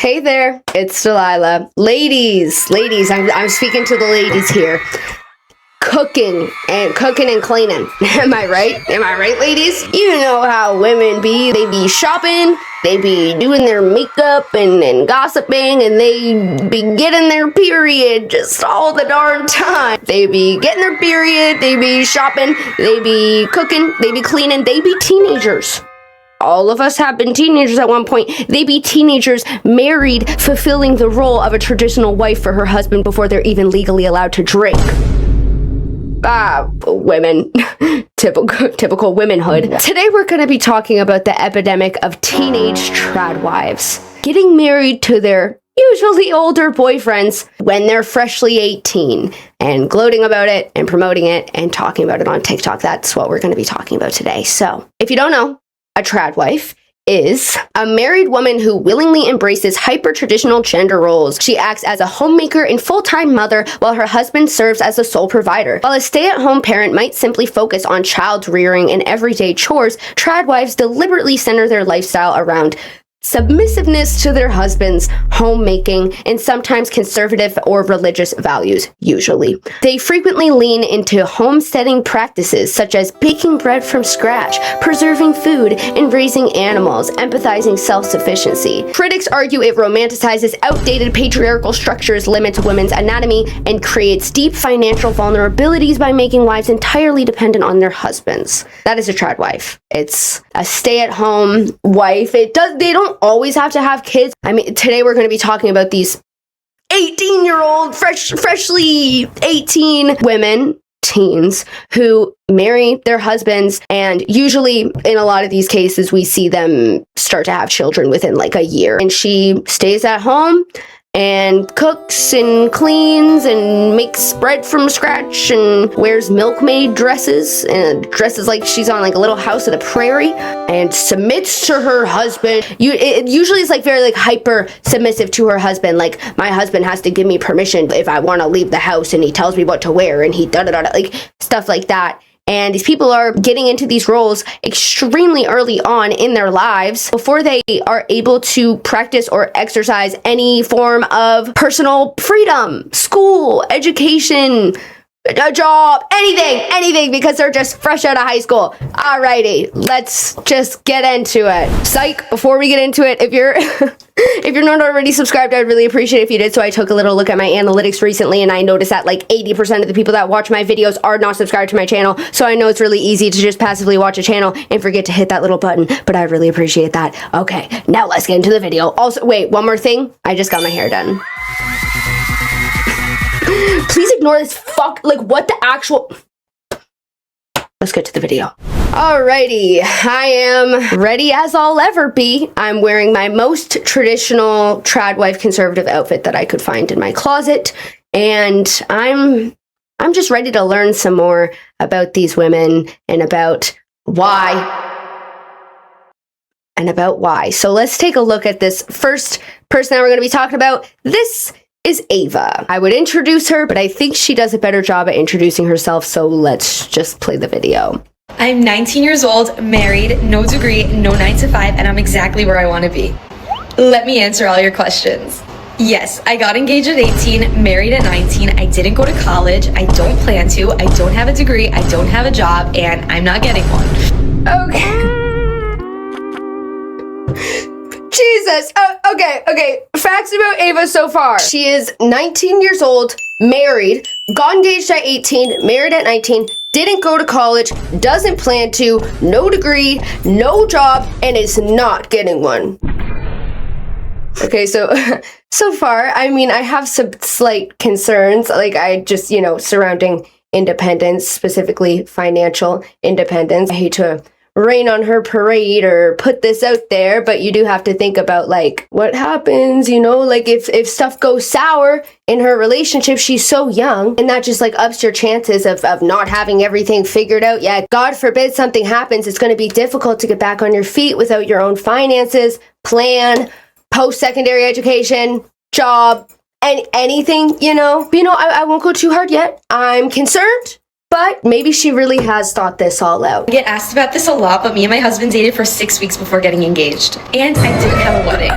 Hey there, it's Delilah. Ladies, I'm speaking to the ladies here. Cooking and cleaning. Am I right, ladies? You know how women be. They be shopping, they be doing their makeup and gossiping, and they be getting their period just all the darn time. They be getting their period, they be shopping, they be cooking, they be cleaning, they be teenagers. All of us have been teenagers at one point. They be teenagers, married, fulfilling the role of a traditional wife for her husband before they're even legally allowed to drink. Women. Typical womanhood. Today we're going to be talking about the epidemic of teenage tradwives. Getting married to their usually older boyfriends when they're freshly 18 and gloating about it and promoting it and talking about it on TikTok. That's what we're going to be talking about today. So, if you don't know, a tradwife is a married woman who willingly embraces hyper-traditional gender roles. She acts as a homemaker and full-time mother while her husband serves as the sole provider. While a stay-at-home parent might simply focus on child rearing and everyday chores, tradwives deliberately center their lifestyle around submissiveness to their husbands, homemaking, and sometimes conservative or religious values, usually. They frequently lean into homesteading practices such as baking bread from scratch, preserving food, and raising animals, emphasizing self-sufficiency. Critics argue it romanticizes outdated patriarchal structures, limits women's anatomy, and creates deep financial vulnerabilities by making wives entirely dependent on their husbands. That is a tradwife. It's a stay-at-home wife. They don't always have to have kids. I mean, today we're going to be talking about these 18-year-old, freshly 18 women, teens, who marry their husbands, and usually in a lot of these cases we see them start to have children within like a year. And she stays at home and cooks and cleans and makes bread from scratch and wears milkmaid dresses and dresses like she's on like a Little House of the Prairie and submits to her husband. It usually is like very like hyper submissive to her husband. Like, my husband has to give me permission if I want to leave the house, and he tells me what to wear, and he da-da-da-da, like stuff like that. And these people are getting into these roles extremely early on in their lives before they are able to practice or exercise any form of personal freedom, school, education, a job, anything, because they're just fresh out of high school. Alrighty, let's just get into it. Psych, before we get into it, if you're if you're not already subscribed, I'd really appreciate it if you did. So I took a little look at my analytics recently, and I noticed that like 80% of the people that watch my videos are not subscribed to my channel. So I know it's really easy to just passively watch a channel and forget to hit that little button, but I really appreciate that. Okay, now let's get into the video. Also, wait, one more thing. I just got my hair done. Please ignore this what the actual... Let's get to the video. Alrighty, I am ready as I'll ever be. I'm wearing my most traditional tradwife conservative outfit that I could find in my closet, and I'm just ready to learn some more about these women and about why. So let's take a look at this first person that we're going to be talking about. This is Ava. I would introduce her, but I think she does a better job at introducing herself, so let's just play the video. I'm 19 years old, married, no degree, no 9 to 5, and I'm exactly where I want to be. Let me answer all your questions. Yes, I got engaged at 18, married at 19. I didn't go to college. I don't plan to. I don't have a degree. I don't have a job, and I'm not getting one. Okay. Jesus. Okay. Facts about Ava so far. She is 19 years old, married, got engaged at 18, married at 19, didn't go to college, doesn't plan to, no degree, no job, and is not getting one. Okay, so far, I mean, I have some slight concerns, like surrounding independence, specifically financial independence. I hate to rain on her parade or put this out there, but you do have to think about like what happens, like if stuff goes sour in her relationship. She's so young, and that just like ups your chances of not having everything figured out yet. God forbid something happens, it's going to be difficult to get back on your feet without your own finances, plan, post-secondary education, job, and anything, I won't go too hard yet. I'm concerned, but maybe she really has thought this all out. I get asked about this a lot, but me and my husband dated for 6 weeks before getting engaged. And I didn't have a wedding.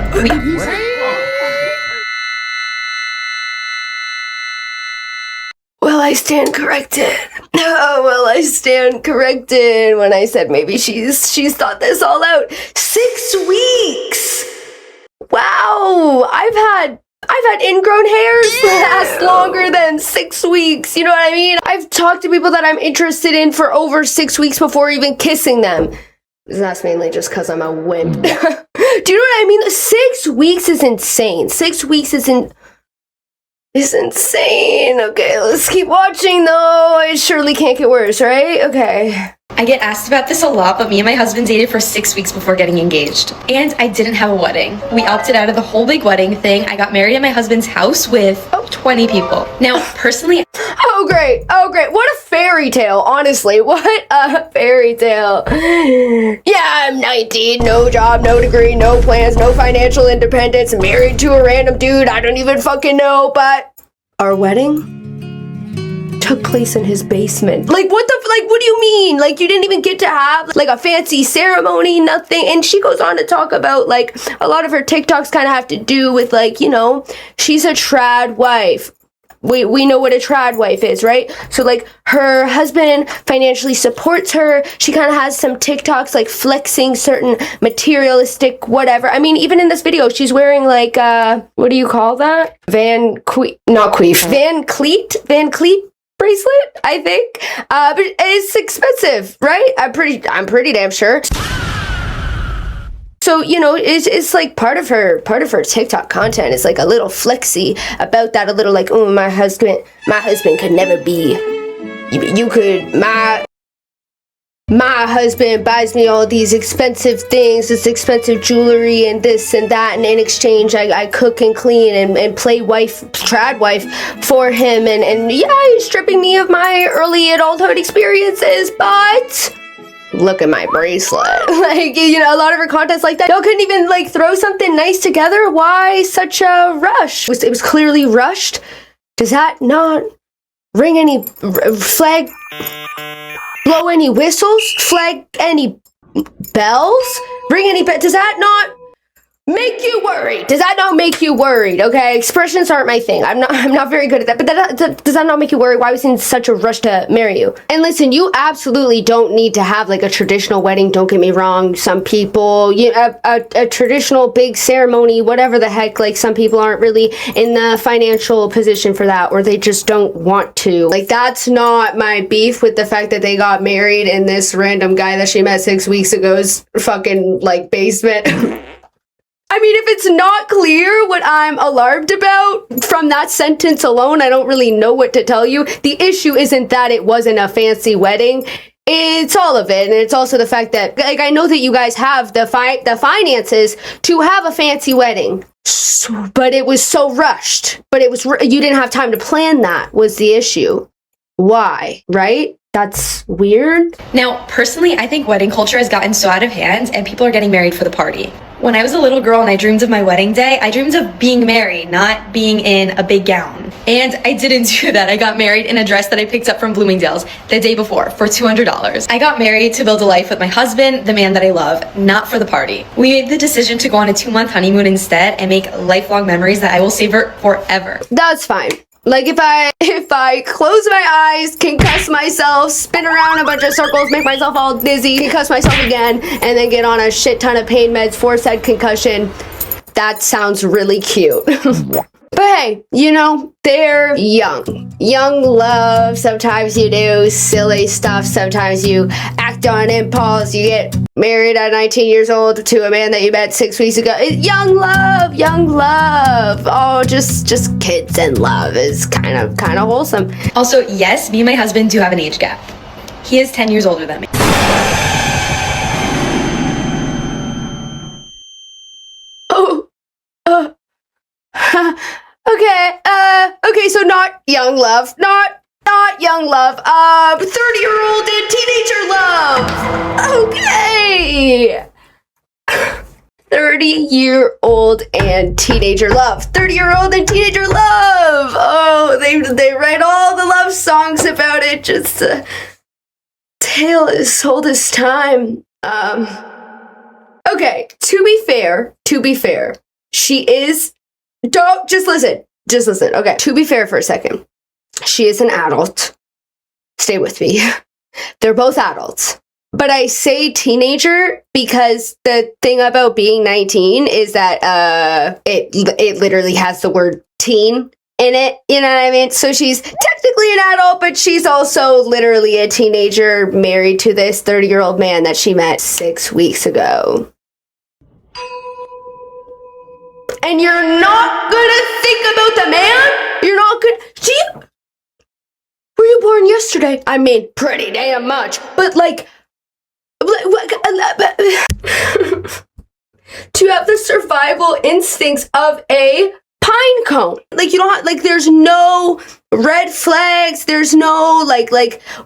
I stand corrected. Oh, well, I stand corrected when I said maybe she's thought this all out. 6 weeks. Wow, I've had ingrown hairs last longer than 6 weeks. You know what I mean? I've talked to people that I'm interested in for over 6 weeks before even kissing them. That's mainly just because I'm a wimp. Do you know what I mean? 6 weeks is insane. 6 weeks is insane. Okay, let's keep watching though. It surely can't get worse, right? Okay. I get asked about this a lot, but me and my husband dated for 6 weeks before getting engaged. And I didn't have a wedding. We opted out of the whole big wedding thing. I got married at my husband's house with 20 people. Now, personally... Oh, great. What a fairy tale, honestly. What a fairy tale. Yeah, I'm 19, no job, no degree, no plans, no financial independence, married to a random dude I don't even fucking know, but our wedding took place in his basement. Like, what do you mean? Like, you didn't even get to have, like, a fancy ceremony, nothing. And she goes on to talk about, like, a lot of her TikToks kind of have to do with, like, you know, she's a trad wife. We know what a trad wife is, right? So, like, her husband financially supports her. She kind of has some TikToks, like, flexing certain materialistic whatever. I mean, even in this video, she's wearing, like, what do you call that? Van Cleet bracelet, I think. But it's expensive, right? I'm pretty damn sure. So, you know, it's like part of her TikTok content is like a little flexy about that, a little like, oh, my husband could never be, my husband buys me all these expensive things, this expensive jewelry and this and that, and in exchange I cook and clean and play trad wife for him, and yeah, he's stripping me of my early adulthood experiences, but look at my bracelet. Like, you know, a lot of her content's like that. Y'all couldn't even, like, throw something nice together? Why such a rush? It was clearly rushed. Does that not ring any flag? Blow any whistles? Flag any bells? Ring any does that not make you worried? Does that not make you worried? Okay, expressions aren't my thing. I'm not very good at that. But does that not make you worried? Why was he in such a rush to marry you? And listen, you absolutely don't need to have like a traditional wedding. Don't get me wrong. Some people, a traditional big ceremony, whatever the heck. Like, some people aren't really in the financial position for that, or they just don't want to. Like, that's not my beef with the fact that they got married in this random guy that she met 6 weeks ago's fucking like basement. I mean, if it's not clear what I'm alarmed about from that sentence alone, I don't really know what to tell you. The issue isn't that it wasn't a fancy wedding. It's all of it. And it's also the fact that, like, I know that you guys have the finances to have a fancy wedding, but it was so rushed. But you didn't have time to plan. That was the issue. Why? Right? That's weird. Now, personally, I think wedding culture has gotten so out of hand and people are getting married for the party. When I was a little girl and I dreamed of my wedding day, I dreamed of being married, not being in a big gown. And I didn't do that. I got married in a dress that I picked up from Bloomingdale's the day before for $200. I got married to build a life with my husband, the man that I love, not for the party. We made the decision to go on a 2-month honeymoon instead and make lifelong memories that I will savor forever. That's fine. Like, if I close my eyes, concuss myself, spin around a bunch of circles, make myself all dizzy, concuss myself again, and then get on a shit ton of pain meds for said concussion, that sounds really cute. But hey, you know, they're young. Young love, sometimes you do silly stuff, sometimes you act on impulse, you get married at 19 years old to a man that you met 6 weeks ago. Young love, young love. Oh, just kids and love is kind of wholesome. Also, yes, me and my husband do have an age gap. He is 10 years older than me. Okay, so not young love, not young love, 30-year-old and teenager love. Okay. 30-year-old and teenager love. 30-year-old and teenager love. Oh, they write all the love songs about it. Just a tale as old as time. Okay, to be fair, she is. Don't just listen. Okay, to be fair for a second. She is an adult. Stay with me. They're both adults. But I say teenager because the thing about being 19 is that it literally has the word teen in it, you know what I mean? So she's technically an adult, but she's also literally a teenager married to this 30-year-old man that she met 6 weeks ago. And you're not gonna think about the man? You're not gonna... Were you born yesterday? I mean, pretty damn much. But like... to have the survival instincts of a pine cone. Like, you don't like, there's no red flags. There's no, like,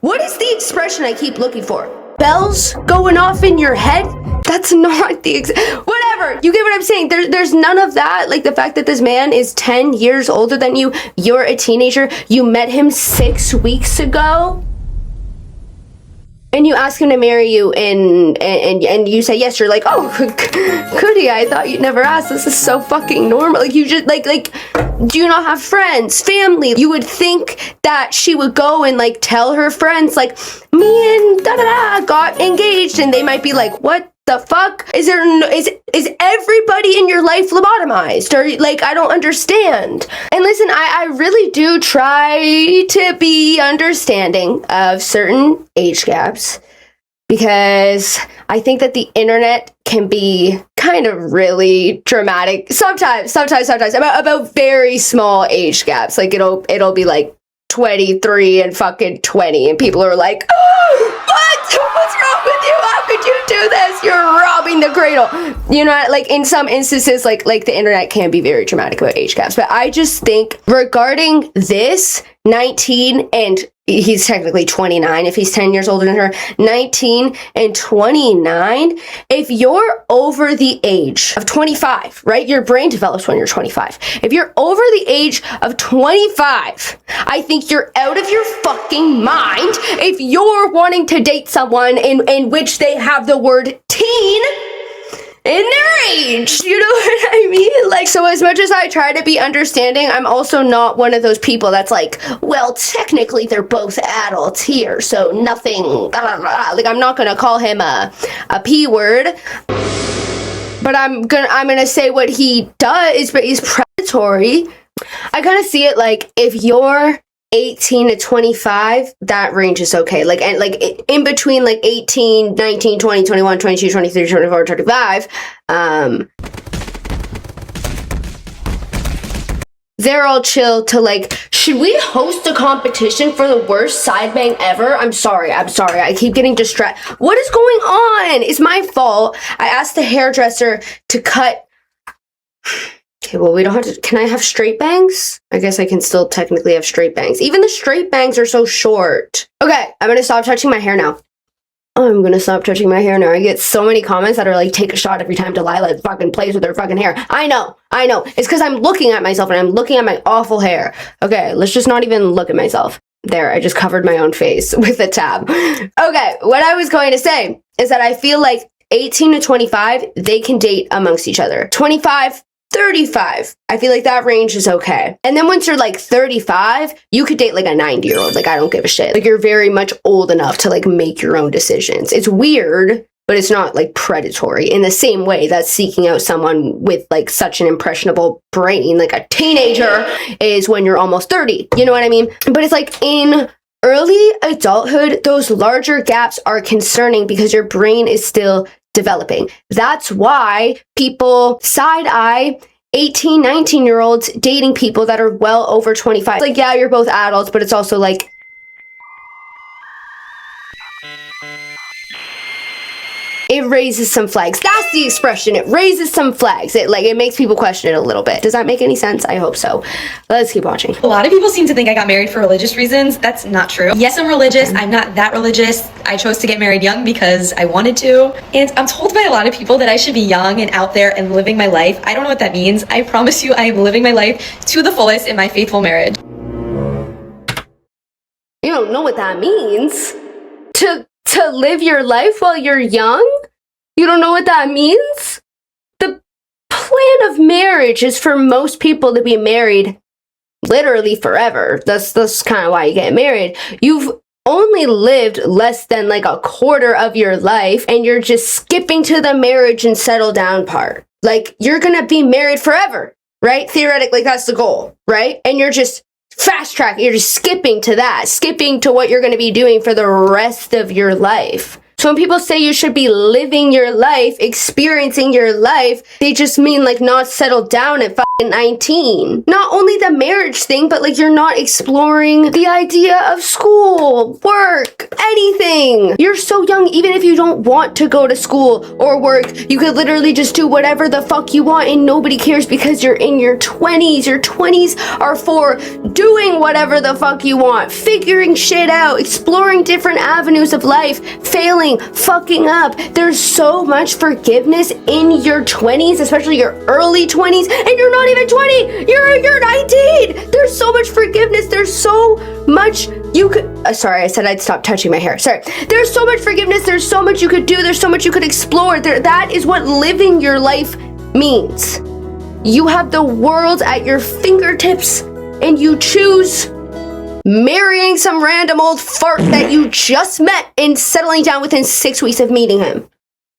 what is the expression I keep looking for? Bells going off in your head? That's not the whatever. You get what I'm saying? There's none of that. Like, the fact that this man is 10 years older than you, you're a teenager, you met him 6 weeks ago, and you ask him to marry you, and you say yes. You're like, oh, goody, I thought you'd never ask. This is so fucking normal. Like, you just, like, do you not have friends, family? You would think that she would go and, like, tell her friends, like, me and da-da-da got engaged, and they might be like, what the fuck? Is everybody in your life lobotomized? Or, like, I don't understand. And listen, I really do try to be understanding of certain age gaps, because I think that the internet can be kind of really dramatic sometimes about very small age gaps. Like, it'll be like 23 and fucking 20, and people are like, oh, what's wrong with you? How could you do this? You're robbing the cradle. You know, like, in some instances, like the internet can be very dramatic about age gaps. But I just think regarding this, 19 and he's technically 29 if he's 10 years older than her, 19 and 29, if you're over the age of 25, right? Your brain develops when you're 25. If you're over the age of 25, I think you're out of your fucking mind if you're wanting to date someone in which they have the word teen in their age, you know what I mean? Like, so as much as I try to be understanding, I'm also not one of those people that's like, well, technically they're both adults here, so nothing, blah, blah, blah. Like, I'm not gonna call him a P word, but I'm gonna say what he does, but he's predatory. I kind of see it like, if you're 18 to 25, that range is okay. Like, and like in between, like 18, 19, 20, 21, 22, 23, 24, 25, they're all chill to like, should we host a competition for the worst side bang ever? I'm sorry. I keep getting distracted. What is going on? It's my fault. I asked the hairdresser to cut. Okay, well, we don't have to. Can I have straight bangs? I guess I can still technically have straight bangs. Even the straight bangs are so short. Okay, I'm gonna stop touching my hair now. I'm gonna stop touching my hair now. I get so many comments that are like, take a shot every time Delilah fucking plays with her fucking hair. I know. It's because I'm looking at myself and I'm looking at my awful hair. Okay, let's just not even look at myself. There, I just covered my own face with a tab. Okay, what I was going to say is that I feel like 18 to 25, they can date amongst each other. 25, 35, I feel like that range is okay. And then once you're like 35, you could date like a 90-year-old. Like, I don't give a shit. Like, you're very much old enough to like make your own decisions. It's weird, but it's not like predatory in the same way that seeking out someone with like such an impressionable brain, like a teenager, is when you're almost 30. You know what I mean? But it's like in early adulthood, those larger gaps are concerning because your brain is still developing. That's why people side-eye 18, 19-year-olds dating people that are well over 25. Like, yeah, you're both adults, but it's also like, it raises some flags. That's the expression. It raises some flags. It makes people question it a little bit. Does that make any sense? I hope so. Let's keep watching. A lot of people seem to think I got married for religious reasons. That's not true. Yes, I'm religious. I'm not that religious. I chose to get married young because I wanted to. And I'm told by a lot of people that I should be young and out there and living my life. I don't know what that means. I promise you I am living my life to the fullest in my faithful marriage. You don't know what that means? To live your life while you're young? You don't know what that means? The plan of marriage is for most people to be married literally forever. That's kind of why you get married. You've only lived less than like a quarter of your life, and you're just skipping to the marriage and settle down part. Like, you're gonna be married forever, right? Theoretically, that's the goal, right? And you're just fast track. You're just skipping to that, skipping to what you're gonna be doing for the rest of your life. So when people say you should be living your life, experiencing your life, they just mean like not settled down at 19. Not only the marriage thing, but like you're not exploring the idea of school, work, anything. You're so young, even if you don't want to go to school or work, you could literally just do whatever the fuck you want and nobody cares because you're in your 20s. Your 20s are for doing whatever the fuck you want, figuring shit out, exploring different avenues of life, failing, fucking up. There's so much forgiveness in your 20s, especially your early 20s, and you're not even 20. You're 19. There's so much forgiveness. There's so much you could sorry, I said I'd stop touching my hair. Sorry. There's so much forgiveness. There's so much you could do. There's so much you could explore. That is what living your life means. You have the world at your fingertips and you choose marrying some random old fart that you just met and settling down within 6 weeks of meeting him.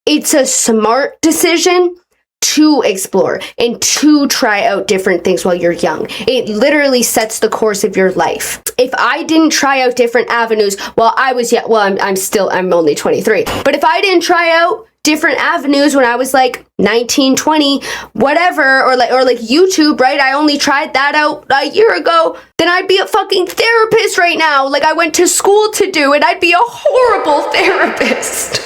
It's a smart decision to explore and to try out different things while you're young. It literally sets the course of your life. If I didn't try out different avenues while I was young, well, I'm only 23, but if I didn't try out different avenues when I was like 19, 20, whatever, or like YouTube, right? I only tried that out a year ago. Then I'd be a fucking therapist right now. Like I went to school to do, and I'd be a horrible therapist.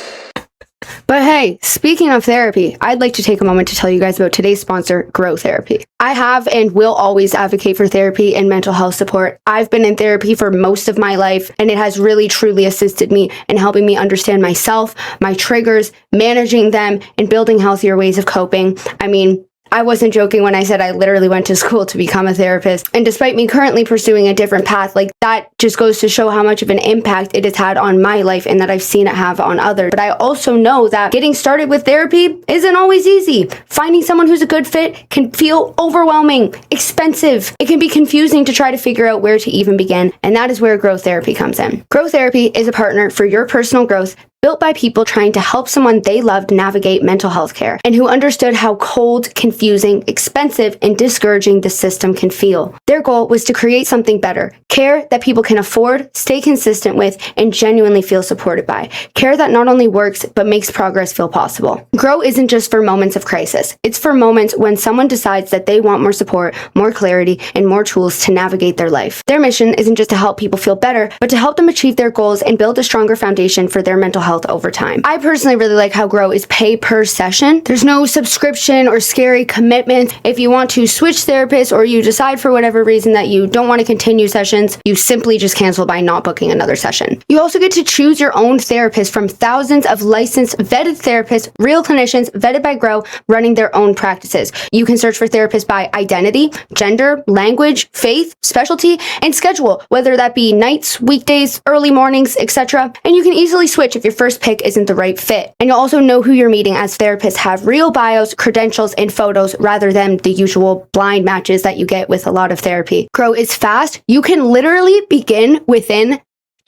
But hey, speaking of therapy, I'd like to take a moment to tell you guys about today's sponsor, Grow Therapy. I have and will always advocate for therapy and mental health support. I've been in therapy for most of my life, and it has really truly assisted me in helping me understand myself, my triggers, managing them, and building healthier ways of coping. I mean, I wasn't joking when I said I literally went to school to become a therapist. And despite me currently pursuing a different path, like that just goes to show how much of an impact it has had on my life and that I've seen it have on others. But I also know that getting started with therapy isn't always easy. Finding someone who's a good fit can feel overwhelming, expensive. It can be confusing to try to figure out where to even begin. And that is where Grow Therapy comes in. Grow Therapy is a partner for your personal growth, built by people trying to help someone they loved navigate mental health care and who understood how cold, confusing, expensive, and discouraging the system can feel. Their goal was to create something better, care that people can afford, stay consistent with, and genuinely feel supported by. Care that not only works, but makes progress feel possible. Grow isn't just for moments of crisis. It's for moments when someone decides that they want more support, more clarity, and more tools to navigate their life. Their mission isn't just to help people feel better, but to help them achieve their goals and build a stronger foundation for their mental health over time. I personally really like how Grow is pay per session. There's no subscription or scary commitment. If you want to switch therapists or you decide for whatever reason that you don't want to continue sessions, you simply just cancel by not booking another session. You also get to choose your own therapist from thousands of licensed, vetted therapists, real clinicians vetted by Grow, running their own practices. You can search for therapists by identity, gender, language, faith, specialty, and schedule, whether that be nights, weekdays, early mornings, etc. And you can easily switch if your first pick isn't the right fit. And you'll also know who you're meeting, as therapists have real bios, credentials, and photos rather than the usual blind matches that you get with a lot of therapy. Grow is fast. You can literally begin within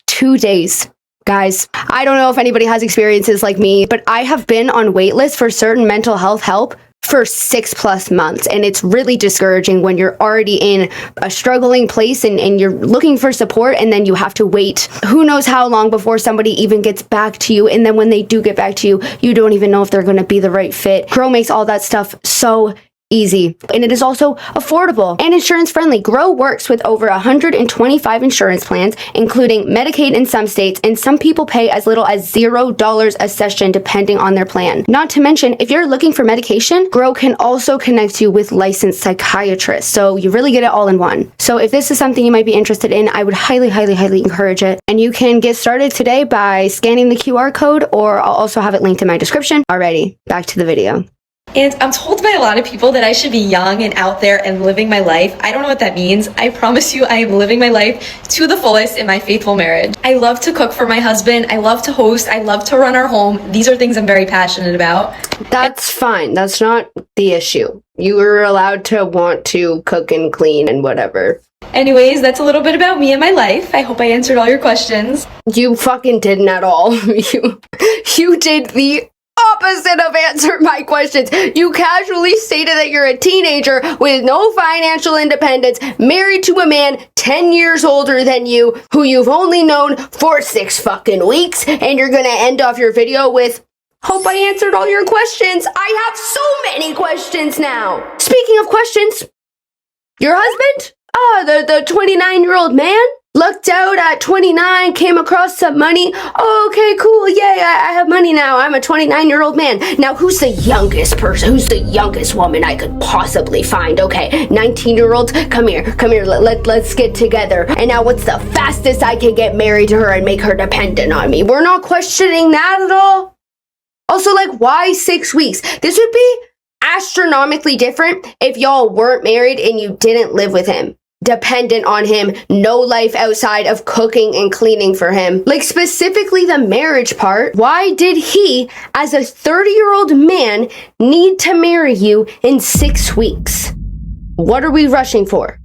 2 days. Guys, I don't know if anybody has experiences like me, but I have been on wait lists for certain mental health help for 6+ months. And it's really discouraging when you're already in a struggling place and you're looking for support, and then you have to wait who knows how long before somebody even gets back to you. And then when they do get back to you, you don't even know if they're going to be the right fit. Grow makes all that stuff so easy, and it is also affordable and insurance friendly. Grow works with over 125 insurance plans, including Medicaid in some states, and some people pay as little as $0 a session depending on their plan. Not to mention, if you're looking for medication, Grow can also connect you with licensed psychiatrists, so you really get it all in one. So if this is something you might be interested in, I would highly encourage it. And you can get started today by scanning the QR code, or I'll also have it linked in my description. Alrighty, back to the video. And I'm told by a lot of people that I should be young and out there and living my life. I don't know what that means. I promise you I am living my life to the fullest in my faithful marriage. I love to cook for my husband. I love to host. I love to run our home. These are things I'm very passionate about. That's fine. That's not the issue. You were allowed to want to cook and clean and whatever. Anyways, that's a little bit about me and my life. I hope I answered all your questions. You fucking didn't at all. You did the opposite of answer my questions. You casually stated that you're a teenager with no financial independence, married to a man 10 years older than you, who you've only known for 6 fucking weeks, and you're gonna end off your video with, hope I answered all your questions. I have so many questions now. Speaking of questions, your husband? The 29-year-old man? Looked out at 29, came across some money. Oh, okay, cool. Yay, I have money now. I'm a 29-year-old man. Now, who's the youngest person? Who's the youngest woman I could possibly find? Okay, 19-year-olds, come here. Let's get together. And now, what's the fastest I can get married to her and make her dependent on me? We're not questioning that at all. Also, like, why 6 weeks? This would be astronomically different if y'all weren't married and you didn't live with him. Dependent on him, no life outside of cooking and cleaning for him. Like, specifically the marriage part. Why did he, as a 30-year-old man, need to marry you in 6 weeks? What are we rushing for?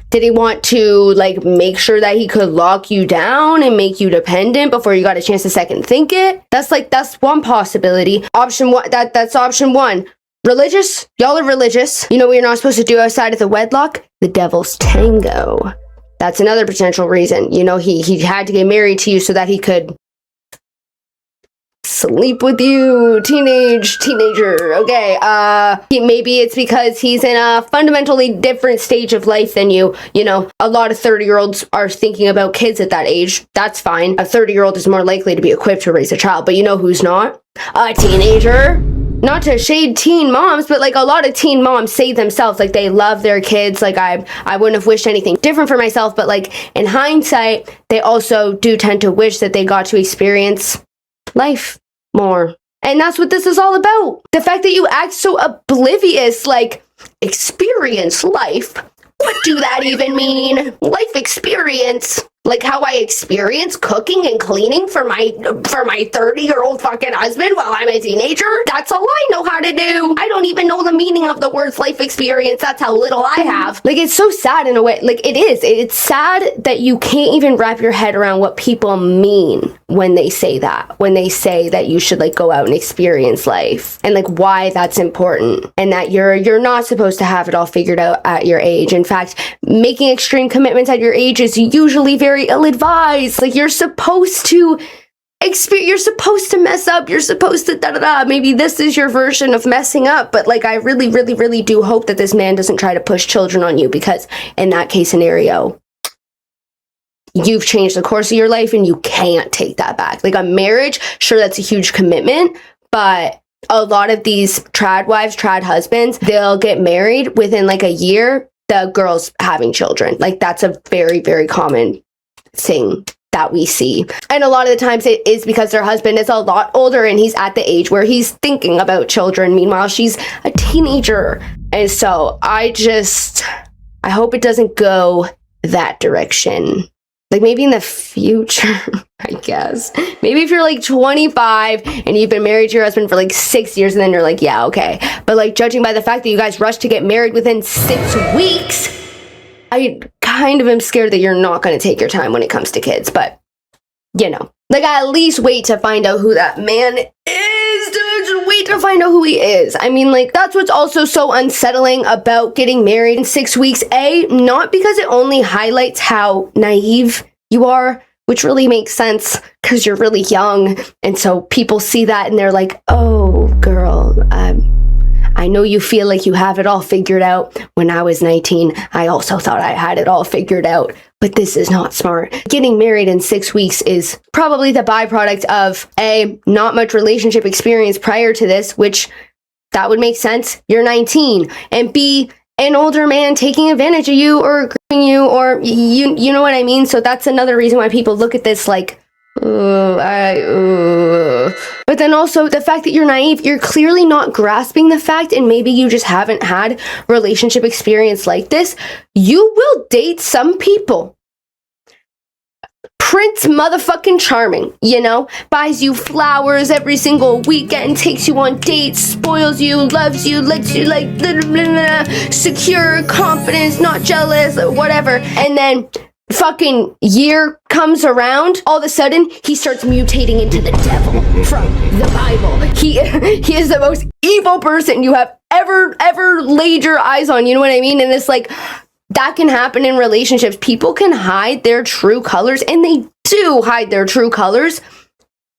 Did he want to, like, make sure that he could lock you down and make you dependent before you got a chance to second think it? That's one possibility. Option one, that's option one. Religious? Y'all are religious. You know what you're not supposed to do outside of the wedlock? The devil's tango. That's another potential reason. You know, he had to get married to you so that he could sleep with you. Teenager. Okay. Maybe it's because he's in a fundamentally different stage of life than you. You know, a lot of 30-year-olds are thinking about kids at that age. That's fine. A 30-year-old is more likely to be equipped to raise a child, but you know who's not? A teenager. Not to shade teen moms, but like a lot of teen moms say themselves, like they love their kids. Like I wouldn't have wished anything different for myself, but like in hindsight, they also do tend to wish that they got to experience life more. And that's what this is all about. The fact that you act so oblivious, like experience life. What do that even mean? Life experience. Like how I experience cooking and cleaning for my 30-year-old fucking husband while I'm a teenager? That's all I know how to do. I don't even know the meaning of the words life experience. That's how little I have. Like, it's so sad in a way. Like, it is. It's sad that you can't even wrap your head around what people mean when they say that. When they say that you should, like, go out and experience life. And, like, why that's important. And that you're not supposed to have it all figured out at your age. In fact, making extreme commitments at your age is usually very ill-advised. Like, you're supposed to mess up. You're supposed to Maybe this is your version of messing up, but like, I really, really, really do hope that this man doesn't try to push children on you, because in that case scenario, you've changed the course of your life and you can't take that back. Like, a marriage, sure, that's a huge commitment, but a lot of these trad wives, trad husbands, they'll get married within like a year, the girl's having children. Like, that's a very, very common thing that we see. And a lot of the times it is because their husband is a lot older and he's at the age where he's thinking about children. Meanwhile, she's a teenager. And so I hope it doesn't go that direction. Like, maybe in the future, I guess. Maybe if you're like 25 and you've been married to your husband for like 6 years, and then you're like, yeah, okay. But like, judging by the fact that you guys rushed to get married within 6 weeks, I kind of am scared that you're not going to take your time when it comes to kids. But, you know, like, at least wait to find out who that man is, dude. Just wait to find out who he is. I mean, like, that's what's also so unsettling about getting married in 6 weeks. Not because it only highlights how naive you are, which really makes sense because you're really young. And so people see that and they're like, oh, girl, I know you feel like you have it all figured out. When I was 19, I also thought I had it all figured out, but this is not smart. Getting married in 6 weeks is probably the byproduct of not much relationship experience prior to this, which that would make sense. You're 19. And B, an older man taking advantage of you or grooming you, or you know what I mean? So that's another reason why people look at this like, But then also the fact that you're naive, you're clearly not grasping the fact, and maybe you just haven't had relationship experience like this. You will date some people Prince motherfucking Charming, you know? Buys you flowers every single weekend, takes you on dates, spoils you, loves you, lets you like blah, blah, blah, secure, confidence, not jealous, or whatever. And then fucking year comes around, all of a sudden he starts mutating into the devil from the Bible. He is the most evil person you have ever laid your eyes on, you know what I mean? And it's like, that can happen in relationships. People can hide their true colors, and they do hide their true colors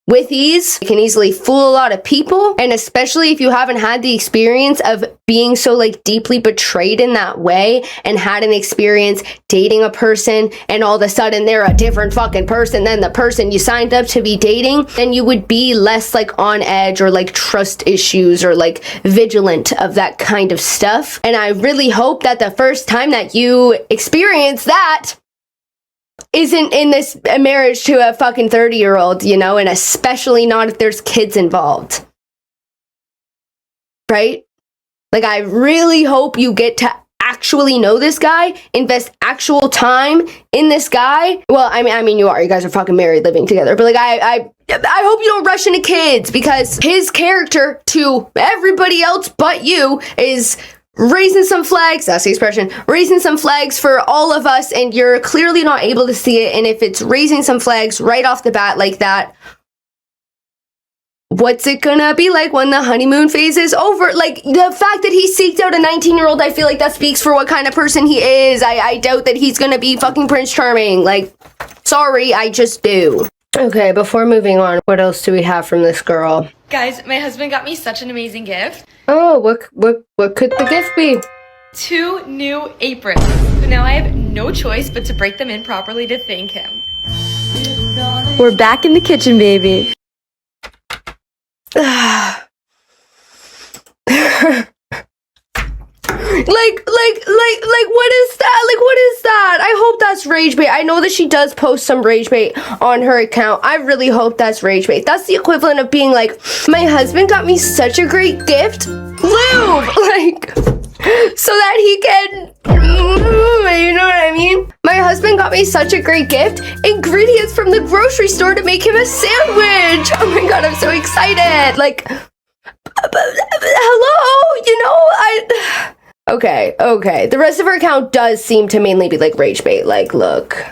with ease. It can easily fool a lot of people, and especially if you haven't had the experience of being so like deeply betrayed in that way and had an experience dating a person and all of a sudden they're a different fucking person than the person you signed up to be dating, then you would be less like on edge or like trust issues or like vigilant of that kind of stuff. And I really hope that the first time that you experience that isn't in this marriage to a fucking 30-year-old, you know, and especially not if there's kids involved. Right? Like, I really hope you get to actually know this guy, invest actual time in this guy. Well, I mean, you guys are fucking married, living together, but like, I hope you don't rush into kids, because his character to everybody else but you is raising some flags, that's the expression, raising some flags for all of us, and you're clearly not able to see it. And if it's raising some flags right off the bat like that, what's it gonna be like when the honeymoon phase is over? Like, the fact that he seeked out a 19-year-old, I feel like that speaks for what kind of person he is. I doubt that he's gonna be fucking Prince Charming. Like, sorry, I just do. Okay, before moving on, what else do we have from this girl? Guys, my husband got me such an amazing gift. Oh, what could the gift be? 2 new aprons. So now I have no choice but to break them in properly to thank him. We're back in the kitchen, baby. Like, what is that? Like, what is that? I hope that's rage bait. I know that she does post some rage bait on her account. I really hope that's rage bait. That's the equivalent of being like, my husband got me such a great gift. Lube! Like, so that he can, you know what I mean? My husband got me such a great gift. Ingredients from the grocery store to make him a sandwich. Oh my god, I'm so excited. Like, hello, you know, Okay. The rest of her account does seem to mainly be like rage bait. Like, look.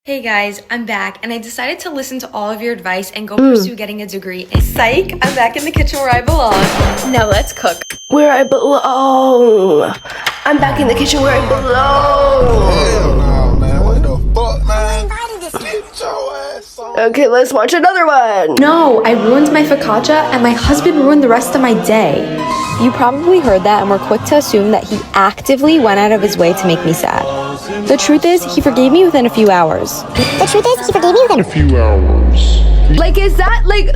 Hey guys, I'm back, and I decided to listen to all of your advice and go pursue getting a degree. Psych, I'm back in the kitchen where I belong. Now let's cook. Where I belong. I'm back in the kitchen where I belong. Hell no, man. What the fuck, man? Get your ass on. Okay, let's watch another one. No, I ruined my focaccia and my husband ruined the rest of my day. You probably heard that and were quick to assume that he actively went out of his way to make me sad. The truth is, he forgave me within a few hours. Like, is that like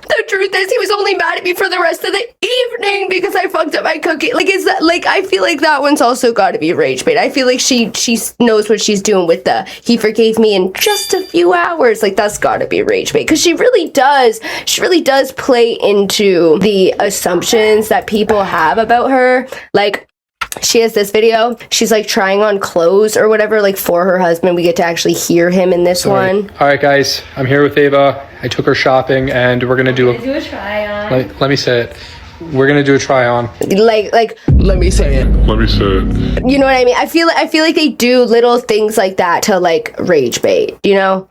the truth is he was only mad at me for the rest of the evening because I fucked up my cookie. Like, is that, like, I feel like that one's also got to be rage bait. I feel like she knows what she's doing with the he forgave me in just a few hours. Like, that's got to be rage bait, because she really does play into the assumptions that people have about her. Like, she has this video, she's like trying on clothes or whatever, like for her husband. We get to actually hear him in this one. All right, guys, I'm here with Ava. I took her shopping, and we're gonna do a try on. let me say it. We're gonna do a try on. Like, let me say it. You know what I mean? I feel like they do little things like that to like rage bait, you know?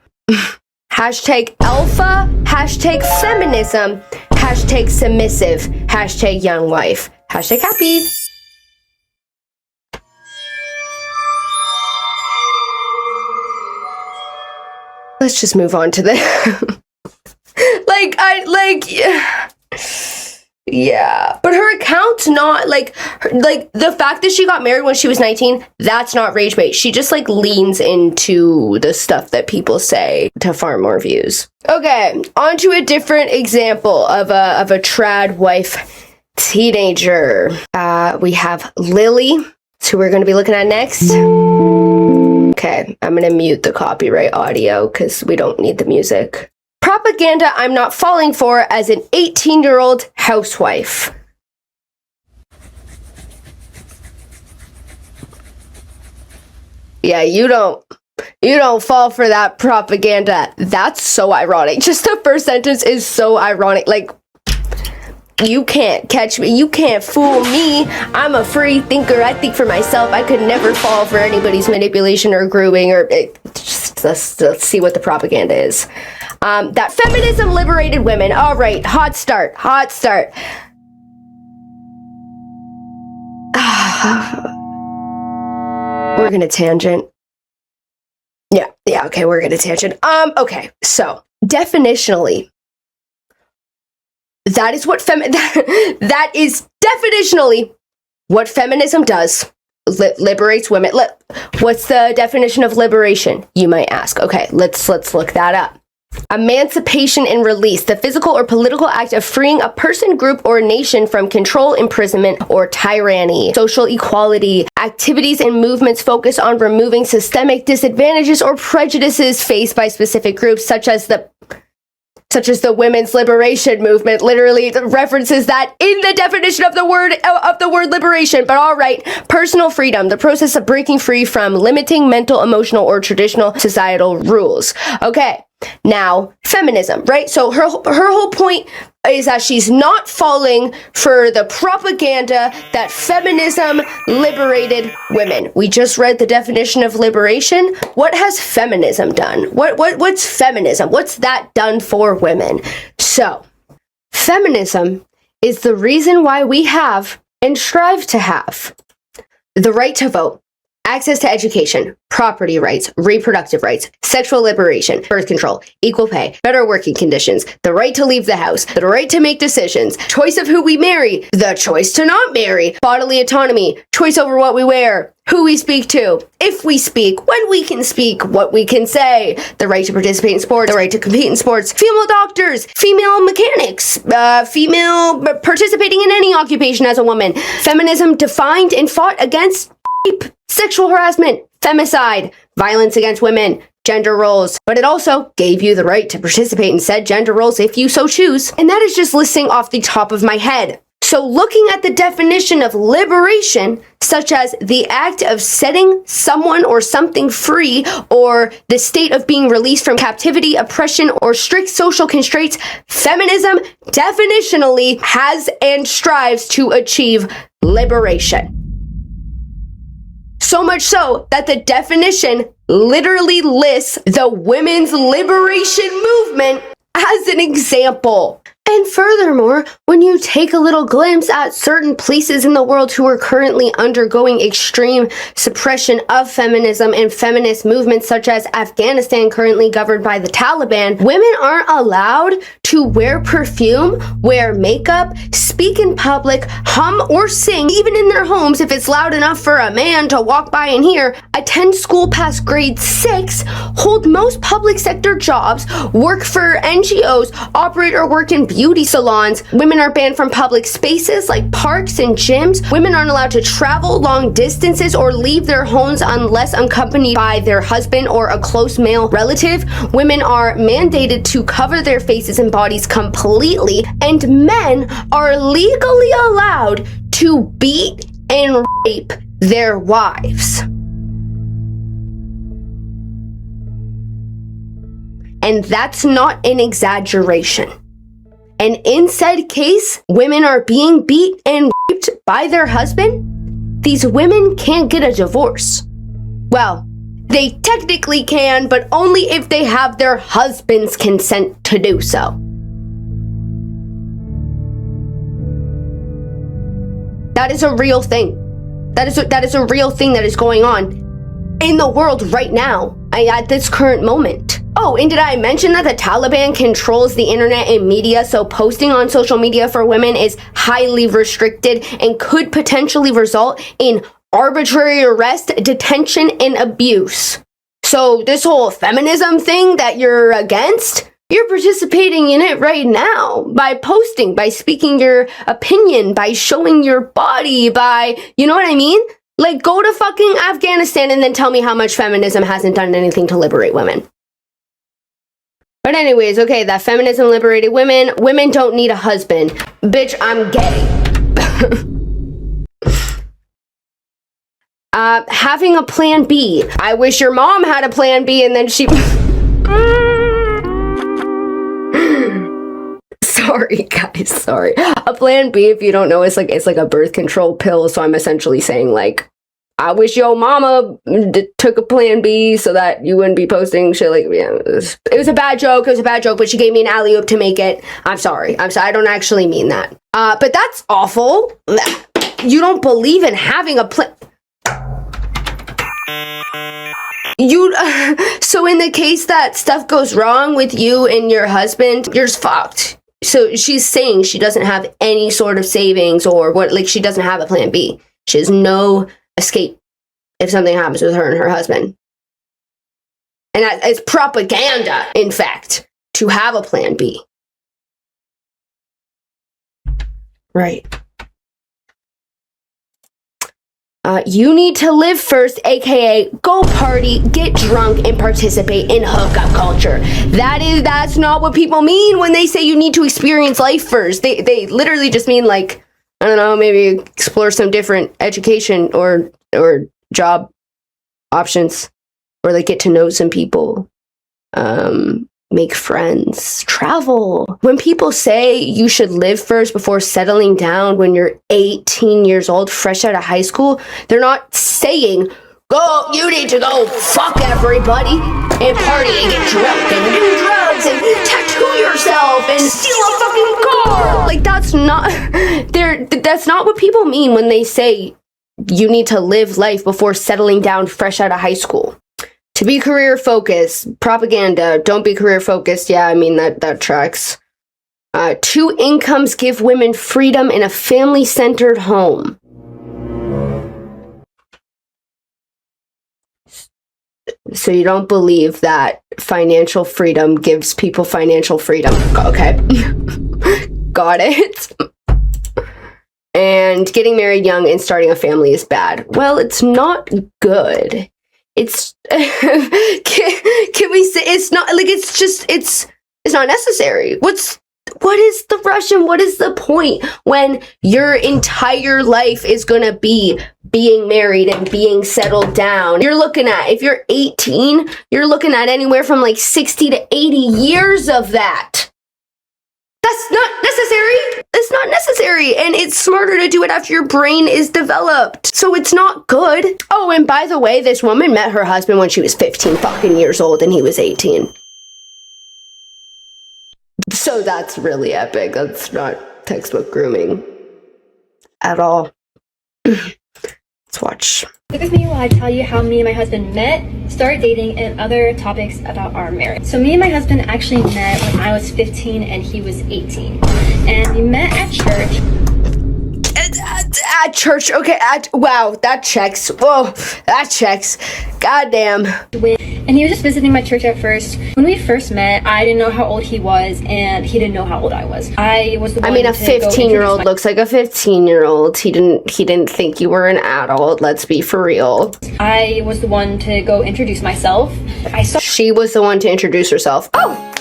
Hashtag alpha, hashtag feminism, hashtag submissive, hashtag young wife, hashtag happy. Let's just move on to the yeah. But her account's not like the fact that she got married when she was 19, that's not rage bait. She just like leans into the stuff that people say to farm more views. Okay, on to a different example of a trad wife teenager. We have Lily, who we're going to be looking at next. Okay, I'm going to mute the copyright audio because we don't need the music. Propaganda I'm not falling for as an 18-year-old housewife. Yeah, you don't You don't fall for that propaganda. That's so ironic. Just the first sentence is so ironic. Like, you can't catch me. You can't fool me. I'm a free thinker. I think for myself. I could never fall for anybody's manipulation or grooming or... Let's see what the propaganda is. That feminism liberated women. All right. Hot start. Hot start. We're gonna tangent. Yeah, okay, we're gonna tangent. Okay, so definitionally, that is what that is definitionally what feminism does. Liberates women. What's the definition of liberation, you might ask? Okay, let's look that up. Emancipation and release, the physical or political act of freeing a person, group, or nation from control, imprisonment, or tyranny. Social equality, activities and movements focus on removing systemic disadvantages or prejudices faced by specific groups, such as the women's liberation movement. Literally references that in the definition of the word liberation. But all right, personal freedom, the process of breaking free from limiting mental, emotional, or traditional societal rules. Okay. Now, feminism, right? So her whole point is that she's not falling for the propaganda that feminism liberated women. We just read the definition of liberation. What has feminism done? What's feminism? What's that done for women? So, feminism is the reason why we have and strive to have the right to vote, access to education, property rights, reproductive rights, sexual liberation, birth control, equal pay, better working conditions, the right to leave the house, the right to make decisions, choice of who we marry, the choice to not marry, bodily autonomy, choice over what we wear, who we speak to, if we speak, when we can speak, what we can say, the right to participate in sports, the right to compete in sports, female doctors, female mechanics, female participating in any occupation as a woman. Feminism defined and fought against rape, sexual harassment, femicide, violence against women, gender roles, but it also gave you the right to participate in said gender roles if you so choose. And that is just listing off the top of my head. So looking at the definition of liberation, such as the act of setting someone or something free, or the state of being released from captivity, oppression, or strict social constraints, feminism definitionally has and strives to achieve liberation. So much so that the definition literally lists the women's liberation movement as an example. And furthermore, when you take a little glimpse at certain places in the world who are currently undergoing extreme suppression of feminism and feminist movements, such as Afghanistan, currently governed by the Taliban, women aren't allowed to wear perfume, wear makeup, speak in public, hum or sing, even in their homes if it's loud enough for a man to walk by and hear, attend school past grade 6, hold most public sector jobs, work for NGOs, operate or work in beauty salons. Women are banned from public spaces like parks and gyms. Women aren't allowed to travel long distances or leave their homes unless accompanied by their husband or a close male relative. Women are mandated to cover their faces and bodies completely, and men are legally allowed to beat and rape their wives. And that's not an exaggeration. And in said case, women are being beat and raped by their husband. These women can't get a divorce. Well, they technically can, but only if they have their husband's consent to do so. That is a real thing. That is a real thing that is going on in the world right now, at this current moment. Oh, and did I mention that the Taliban controls the internet and media, so posting on social media for women is highly restricted and could potentially result in arbitrary arrest, detention, and abuse. So this whole feminism thing that you're against, you're participating in it right now by posting, by speaking your opinion, by showing your body, by, you know what I mean? Like, go to fucking Afghanistan and then tell me how much feminism hasn't done anything to liberate women. But anyways, okay, that feminism liberated women. Women don't need a husband. Bitch, I'm gay. Having a plan B. I wish your mom had a plan B and then she... Sorry, guys, sorry. A plan B, if you don't know, it's like a birth control pill, so I'm essentially saying, like, I wish your mama took a plan B so that you wouldn't be posting shit like, yeah, it was a bad joke, but she gave me an alley-oop to make it. I'm sorry, I don't actually mean that. But that's awful. You don't believe in having a plan... So in the case that stuff goes wrong with you and your husband, you're just fucked. So she's saying she doesn't have any sort of savings or what, like she doesn't have a plan B. She has no escape if something happens with her and her husband. And that is propaganda, in fact, to have a plan B. Right. You need to live first, aka go party, get drunk, and participate in hookup culture. That's not what people mean when they say you need to experience life first. They literally just mean, like, I don't know, maybe explore some different education or job options, or like get to know some people, make friends, travel. When people say you should live first before settling down when you're 18 years old, fresh out of high school, they're not saying, you need to go fuck everybody and party and get drunk and do drugs and tattoo yourself and steal a fucking car. Like, that's not what people mean when they say you need to live life before settling down fresh out of high school. To be career focused, propaganda, don't be career focused. Yeah, I mean, that tracks. 2 incomes give women freedom in a family-centered home. So you don't believe that financial freedom gives people financial freedom. Okay. Got it. And getting married young and starting a family is bad. Well, it's not good. It's can we say it's not, like, it's not necessary. What is the rush and what is the point when your entire life is gonna be being married and being settled down? You're looking at, if you're 18, you're looking at anywhere from like 60 to 80 years of that. That's not necessary. It's not necessary. And it's smarter to do it after your brain is developed. So it's not good. Oh, and by the way, this woman met her husband when she was 15 fucking years old and he was 18. So that's really epic. That's not textbook grooming at all. Let's watch. Stick with me while I tell you how me and my husband met, started dating, and other topics about our marriage. So me and my husband actually met when I was 15 and he was 18. And we met at church. At church, okay, wow, that checks. Whoa, that checks. Goddamn. And he was just visiting my church at first. When we first met, I didn't know how old he was, and he didn't know how old I was. I was the one. I mean, a 15-year-old looks like a 15-year-old. He didn't think you were an adult. Let's be for real. I was the one to go introduce myself. She was the one to introduce herself. Oh.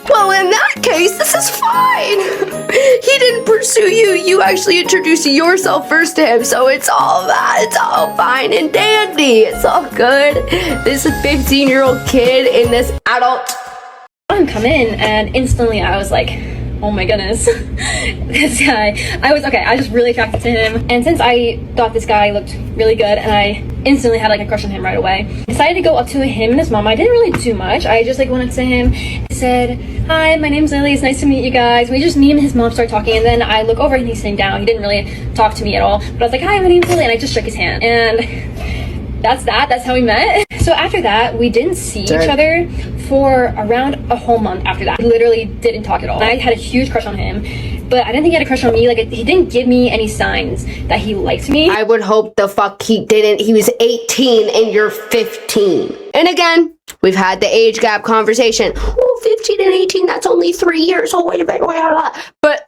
Well, in that case, this is fine. He didn't pursue you. You actually introduced yourself first to him, so it's all fine and dandy. It's all good. This 15-year-old kid in this adult. I saw him come in, and instantly I was like, oh my goodness, this guy. I was just really attracted to him. And since I thought this guy looked really good and I instantly had like a crush on him right away, I decided to go up to him and his mom. I didn't really do much. I just like went up to him, said, hi, my name's Lily, it's nice to meet you guys. Me and his mom started talking, and then I look over and he's sitting down. He didn't really talk to me at all, but I was like, hi, my name's Lily, and I just shook his hand. And that's how we met. So after that, we didn't see each other for around a whole month after that. We literally didn't talk at all. I had a huge crush on him, but I didn't think he had a crush on me. Like, he didn't give me any signs that he liked me. I would hope the fuck he didn't. He was 18 and you're 15. And again, we've had the age gap conversation. Oh, 15 and 18, that's only 3 years. Oh, wait a minute. But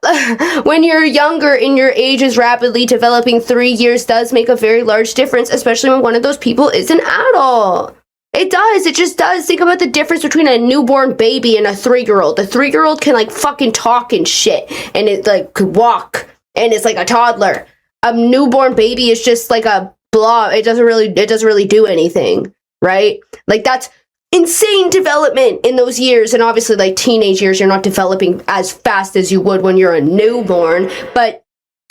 when you're younger and your age is rapidly developing, 3 years does make a very large difference, especially when one of those people is an adult. It does. It just does. Think about the difference between a newborn baby and a 3-year-old. The 3-year-old can like fucking talk and shit, and it like could walk, and it's like a toddler. A newborn baby is just like a blah. It doesn't really do anything, right? Like, that's insane development in those years. And obviously, like, teenage years, you're not developing as fast as you would when you're a newborn. But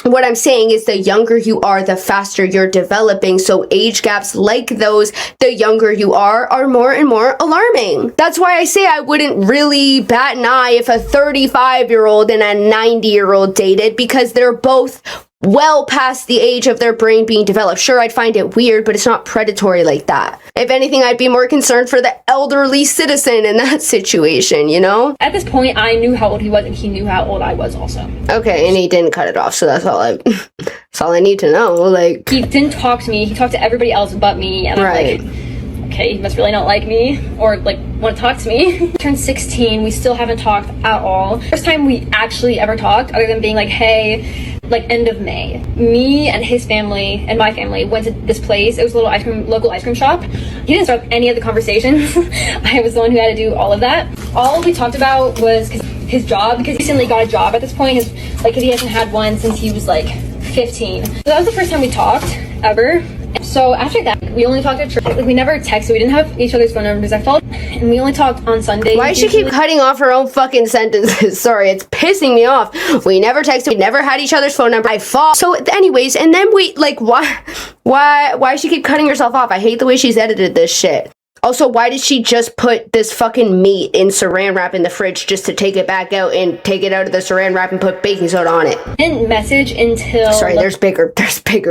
what I'm saying is the younger you are, the faster you're developing. So age gaps like those, the younger you are more and more alarming. That's why I say I wouldn't really bat an eye if a 35-year-old and a 90-year-old dated, because they're both well past the age of their brain being developed. Sure, I'd find it weird, but it's not predatory like that. If anything, I'd be more concerned for the elderly citizen in that situation, you know? At this point, I knew how old he was, and he knew how old I was also. Okay, and he didn't cut it off, so that's all I need to know. Like, he didn't talk to me. He talked to everybody else but me, and right. I'm like, okay, he must really not like me or like want to talk to me. Turned 16, we still haven't talked at all. First time we actually ever talked, other than being like, hey, like end of May. Me and his family and my family went to this place. It was a little local ice cream shop. He didn't start any of the conversations. I was the one who had to do all of that. All we talked about was his job, because he recently got a job at this point. Cause he hasn't had one since he was like 15. So that was the first time we talked ever. So after that, we only talked at church. Like, we never texted. We didn't have each other's phone numbers. And we only talked on Sunday. Why does she keep cutting off her own fucking sentences? Sorry, it's pissing me off. We never texted. We never had each other's phone number. I fought. So anyways, and then we, like, why does she keep cutting herself off? I hate the way she's edited this shit. Also, why did she just put this fucking meat in saran wrap in the fridge just to take it back out and take it out of the saran wrap and put baking soda on it? Didn't message until... Sorry, there's bigger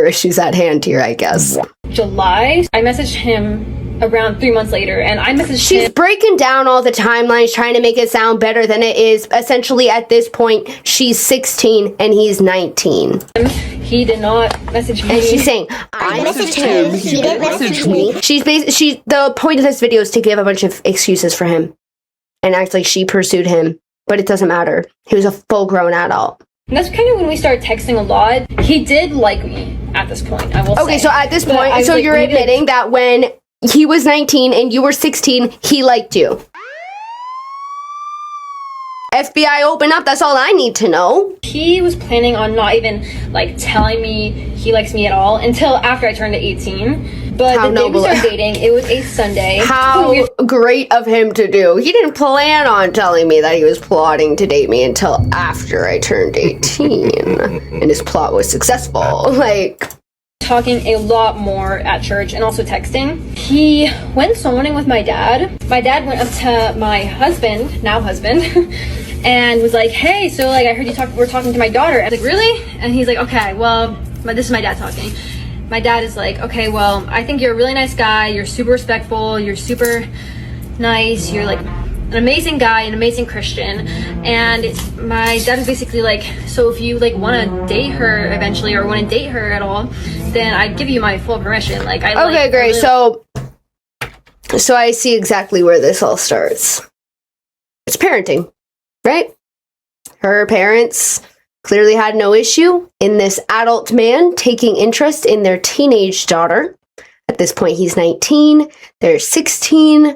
issues at hand here, I guess. July. I messaged him around 3 months later, and I messaged She's breaking down all the timelines, trying to make it sound better than it is. Essentially, at this point, she's 16 and he's 19. He did not message me. And she's saying, I messaged him, he didn't message me. The point of this video is to give a bunch of excuses for him and act like she pursued him, but it doesn't matter. He was a full-grown adult. And that's kind of when we started texting a lot. He did like me at this point, I will say. Okay, so at this point, so you're admitting that when he was 19 and you were 16, he liked you. FBI, open up. That's all I need to know. He was planning on not even, like, telling me he likes me at all until after I turned to 18. But the day we started dating, it was a Sunday. How great of him to do. He didn't plan on telling me that he was plotting to date me until after I turned 18. And his plot was successful. Like... talking a lot more at church and also texting. He went sewing with my dad. My dad went up to my husband, now husband, and was like, hey, so like I heard we're talking to my daughter. I was like, really? And he's like, okay, well, this is my dad talking. My dad is like, okay, well, I think you're a really nice guy. You're super respectful. You're super nice. You're like an amazing guy, an amazing Christian. And my dad was basically like, so if you like want to date her eventually or want to date her at all, then I'd give you my full permission. Like, I okay, great. So I see exactly where this all starts. It's parenting, right? Her parents clearly had no issue in this adult man taking interest in their teenage daughter. At this point, he's 19. They're 16.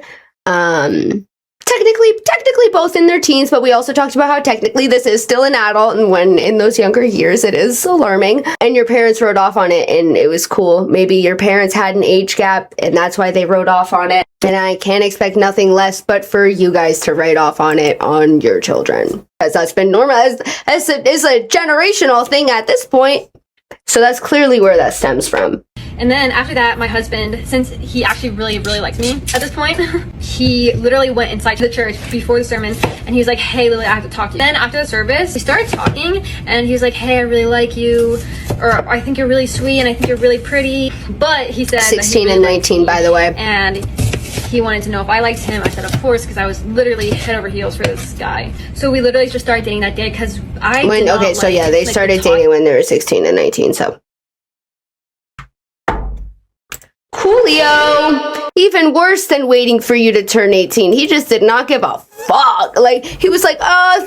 Technically both in their teens, but we also talked about how technically this is still an adult, and when in those younger years it is alarming. And your parents wrote off on it and it was cool. Maybe your parents had an age gap and that's why they wrote off on it. And I can't expect nothing less but for you guys to write off on it on your children, because that's been normal. It's a generational thing at this point. So that's clearly where that stems from. And then after that, my husband, since he actually really, really likes me at this point, he literally went inside the church before the sermon and he was like, hey, Lily, I have to talk to you. Then after the service, we started talking and he was like, hey, I really like you, or I think you're really sweet and I think you're really pretty. But he said 16 and 19, by the way. And he wanted to know if I liked him. I said, of course, because I was literally head over heels for this guy. So we literally just started dating that day because they started dating when they were 16 and 19, so. Coolio. Even worse than waiting for you to turn 18. He just did not give a fuck. Like, he was like,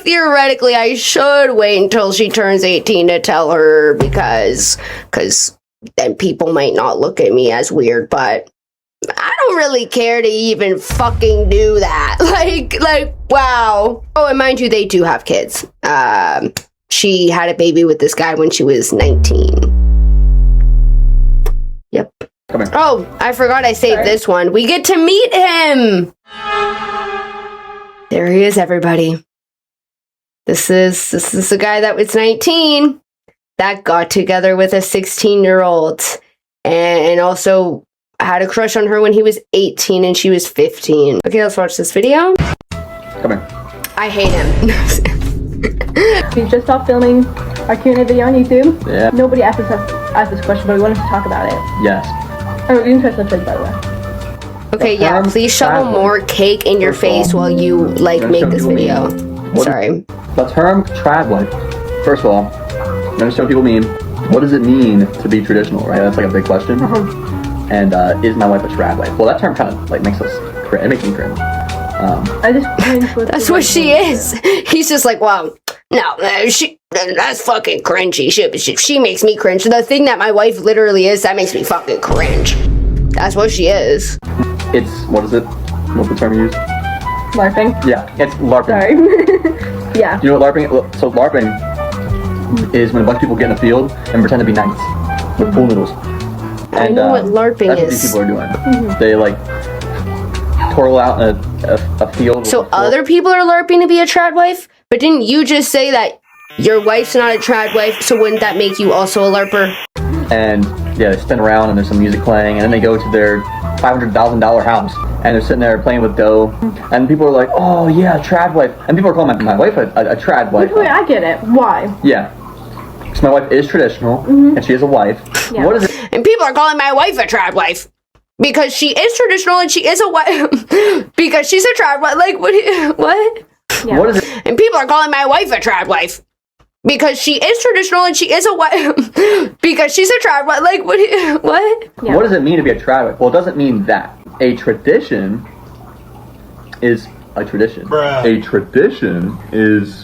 theoretically, I should wait until she turns 18 to tell her because then people might not look at me as weird, but I don't really care to even fucking do that. Like, wow. Oh, and mind you, they do have kids. She had a baby with this guy when she was 19. Yep. Come here. Oh, I forgot I saved this one. We get to meet him. There he is, everybody. This is the guy that was 19 that got together with a 16-year-old and also had a crush on her when he was 18 and she was 15. Okay, let's watch this video. Come here. I hate him. We just stopped filming our Q&A video on YouTube. Yeah. Nobody asked this question, but we wanted to talk about it. Yes. I'm really interested in this, by the way. Okay, yeah, please shovel more cake in your face while you, like, make this video. Sorry. The term tradwife, first of all, I'm going to show people mean, what does it mean to be traditional, right? That's like a big question. And is my wife a tradwife? Well, that term kind of, like, makes me cringe. I just cringe with That's what she is. He's just like, wow, no, that's fucking cringy. She makes me cringe. The thing that my wife literally is, that makes me fucking cringe. That's what she is. It's, what is it? What's the term you use? LARPing. Yeah, it's LARPing. Sorry. Yeah. You know what LARPing? So LARPing is when a bunch of people get in a field and pretend to be knights with pool noodles. I know what LARPing that's is. What these people are doing. They like twirl out a field. So other people are LARPing to be a trad wife? But didn't you just say that your wife's not a trad wife, so wouldn't that make you also a LARPer? And yeah, they spin around and there's some music playing, and then they go to their $500,000 house and they're sitting there playing with dough, and people are like, oh yeah, trad wife, and people are calling my wife a trad wife. Wait, I get it. Why? Yeah, because my wife is traditional and she is a wife. Yeah. What is it? And people are calling my wife a trad wife because she is traditional and she is a wife because she's a trad wife. Like what? Yeah. What is it? And people are calling my wife a trad wife because she is traditional and she is a wife because she's a trad wife. Like what? Yeah. What does it mean to be a trad wife? Well, it doesn't mean that. A tradition is a tradition. Bruh. A tradition is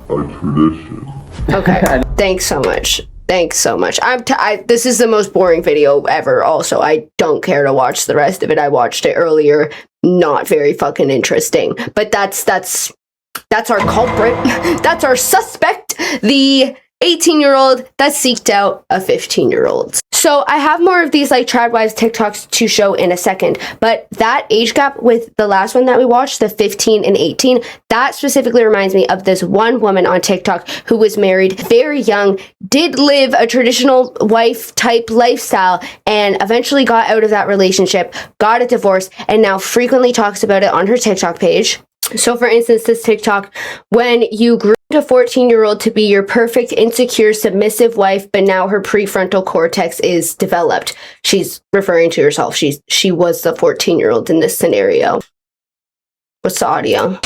A tradition. Okay. Thanks so much. This is the most boring video ever. Also, I don't care to watch the rest of it. I watched it earlier. Not very fucking interesting. But that's our culprit. That's our suspect. The 18-year-old that seeked out a 15-year-old. So I have more of these like tradwives TikToks to show in a second, but that age gap with the last one that we watched, the 15 and 18, that specifically reminds me of this one woman on TikTok who was married very young, did live a traditional wife type lifestyle, and eventually got out of that relationship, got a divorce, and now frequently talks about it on her TikTok page. So for instance, this TikTok, when you grew a 14-year-old to be your perfect, insecure, submissive wife, but now her prefrontal cortex is developed. She's referring to herself. She was the 14-year-old in this scenario. What's the audio?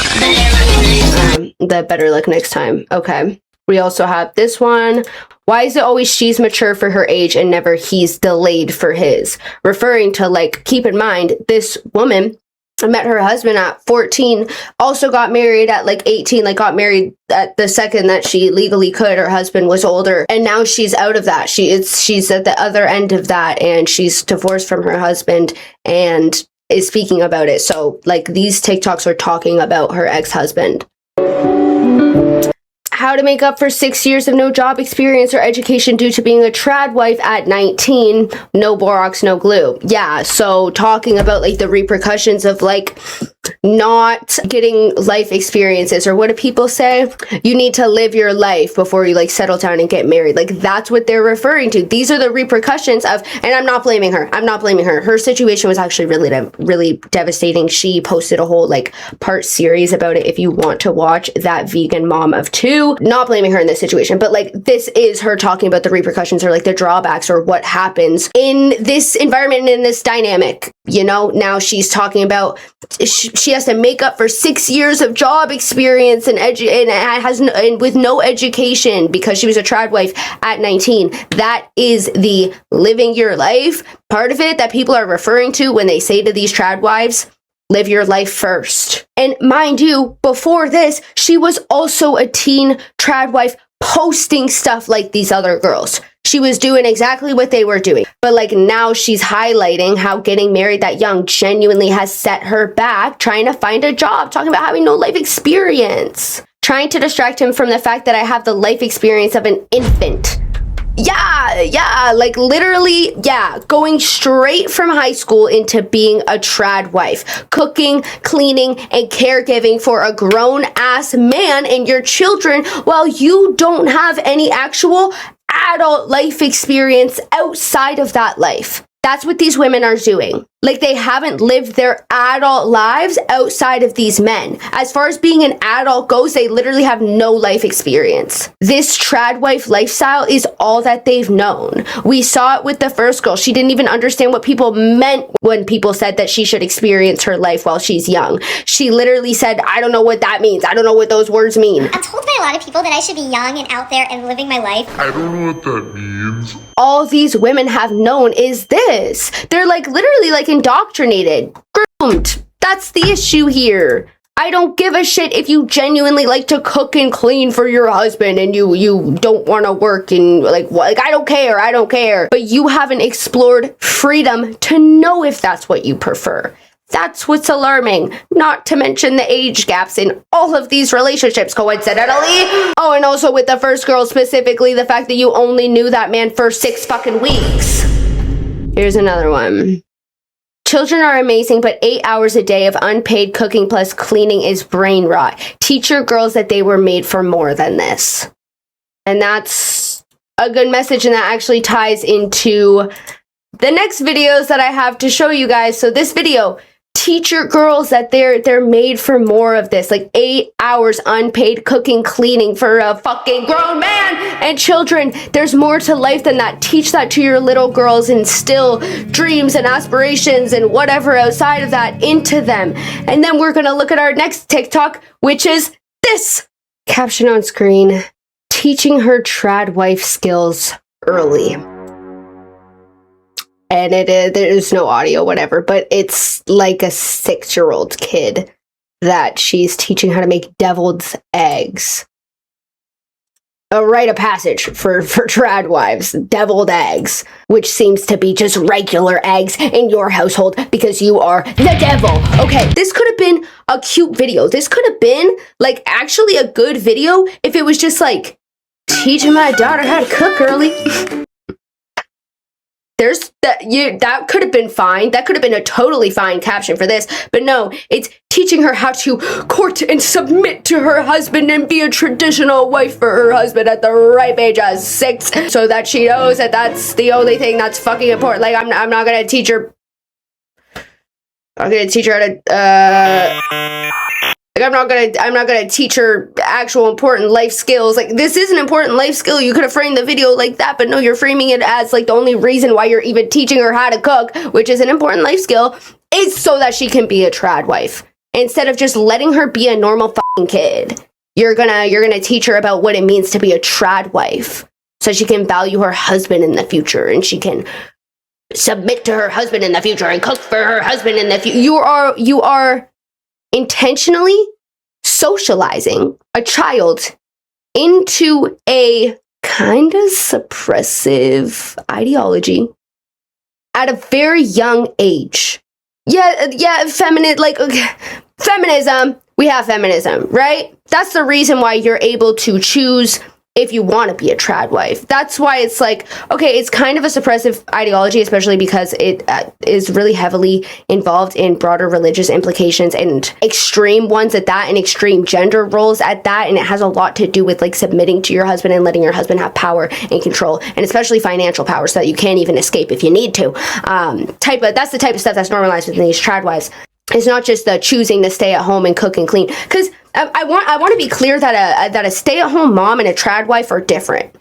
That better luck next time. Okay. We also have this one. Why is it always she's mature for her age and never he's delayed for his? Referring to, like, keep in mind, this woman met her husband at 14, also got married at like 18, like got married at the second that she legally could. Her husband was older, and now she's out of that. She's at the other end of that, and she's divorced from her husband and is speaking about it. So like these TikToks are talking about her ex-husband. How to make up for 6 years of no job experience or education due to being a trad wife at 19. No Borax, no glue. Yeah, so talking about like the repercussions of like not getting life experiences, or what do people say? You need to live your life before you like settle down and get married. Like that's what they're referring to. These are the repercussions of, and I'm not blaming her. Her situation was actually really devastating. She posted a whole like part series about it if you want to watch that, Vegan Mom of Two. Not blaming her in this situation, but like this is her talking about the repercussions or like the drawbacks or what happens in this environment and in this dynamic. You know, now she's talking about she has to make up for 6 years of job experience and with no education because she was a trad wife at 19. That is the living your life part of it that people are referring to when they say to these trad wives, live your life first. And mind you, before this, she was also a teen trad wife posting stuff like these other girls. She was doing exactly what they were doing. But like now she's highlighting how getting married that young genuinely has set her back, trying to find a job, talking about having no life experience, trying to distract him from the fact that I have the life experience of an infant. Yeah, like literally, yeah, going straight from high school into being a trad wife, cooking, cleaning, and caregiving for a grown ass man and your children while you don't have any actual adult life experience outside of that life. That's what these women are doing. Like, they haven't lived their adult lives outside of these men. As far as being an adult goes, they literally have no life experience. This trad wife lifestyle is all that they've known. We saw it with the first girl. She didn't even understand what people meant when people said that she should experience her life while she's young. She literally said, I don't know what that means. I don't know what those words mean. I'm told by a lot of people that I should be young and out there and living my life. I don't know what that means. All these women have known is this. They're like literally like indoctrinated, groomed. That's the issue here. I don't give a shit if you genuinely like to cook and clean for your husband and you don't want to work and like I don't care. But you haven't explored freedom to know if that's what you prefer. That's what's alarming, not to mention the age gaps in all of these relationships, coincidentally. Oh, and also with the first girl specifically, the fact that you only knew that man for 6 fucking weeks. Here's another one. Children are amazing, but 8 hours a day of unpaid cooking plus cleaning is brain rot. Teach your girls that they were made for more than this. And that's a good message, and that actually ties into the next videos that I have to show you guys. So this video, teach your girls that they're made for more of this. Like 8 hours unpaid cooking, cleaning for a fucking grown man and children. There's more to life than that. Teach that to your little girls. Instill dreams and aspirations and whatever outside of that into them. And then we're gonna look at our next TikTok, which is this. Caption on screen, teaching her trad wife skills early. And there's no audio, whatever, but it's like a 6-year-old kid that she's teaching how to make deviled eggs. A rite of passage for trad wives, deviled eggs, which seems to be just regular eggs in your household because you are the devil. Okay, this could have been a cute video. This could have been like actually a good video if it was just like teaching my daughter how to cook early. That could have been fine. That could have been a totally fine caption for this. But no, it's teaching her how to court and submit to her husband and be a traditional wife for her husband at the ripe age of 6, so that she knows that that's the only thing that's fucking important. Like, I'm not gonna teach her. I'm gonna teach her how to. Like, I'm not gonna teach her actual important life skills. Like, this is an important life skill. You could have framed the video like that, but no, you're framing it as like the only reason why you're even teaching her how to cook, which is an important life skill, is so that she can be a trad wife. Instead of just letting her be a normal fucking kid, you're gonna teach her about what it means to be a trad wife, so she can value her husband in the future and she can submit to her husband in the future and cook for her husband in the future. You are intentionally socializing a child into a kind of suppressive ideology at a very young age. Feminism. We have feminism, right? That's the reason why you're able to choose if you want to be a trad wife. That's why it's like, okay, it's kind of a suppressive ideology, especially because it is really heavily involved in broader religious implications and extreme ones at that, and extreme gender roles at that. And it has a lot to do with like submitting to your husband and letting your husband have power and control, and especially financial power, so that you can't even escape if you need to. That's the type of stuff that's normalized within these trad wives. It's not just the choosing to stay at home and cook and clean. Because I want to be clear that a stay-at-home mom and a trad wife are different.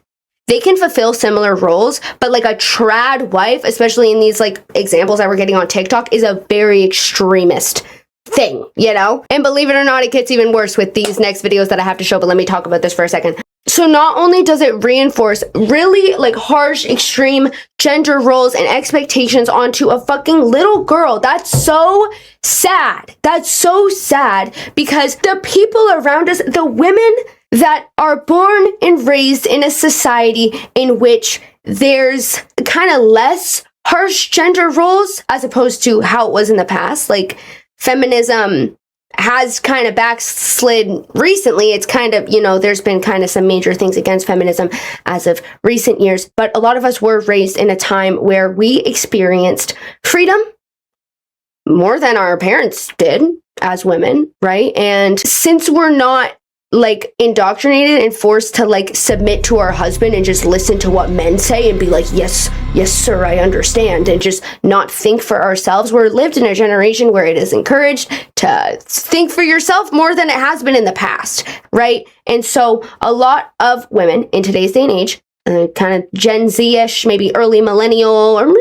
They can fulfill similar roles, but like a trad wife, especially in these like examples that we're getting on TikTok, is a very extremist thing, you know? And believe it or not, it gets even worse with these next videos that I have to show, but let me talk about this for a second. So not only does it reinforce really like harsh, extreme gender roles and expectations onto a fucking little girl. That's so sad. That's so sad, because the people around us, the women that are born and raised in a society in which there's kind of less harsh gender roles as opposed to how it was in the past, like feminism has kind of backslid recently. It's kind of, there's been kind of some major things against feminism as of recent years, but a lot of us were raised in a time where we experienced freedom more than our parents did as women, right? And since we're not like indoctrinated and forced to like submit to our husband and just listen to what men say and be like, yes, sir, I understand, and just not think for ourselves. We're lived in a generation where it is encouraged to think for yourself more than it has been in the past, right? And so a lot of women in today's day and age, kind of Gen Z-ish, maybe early millennial or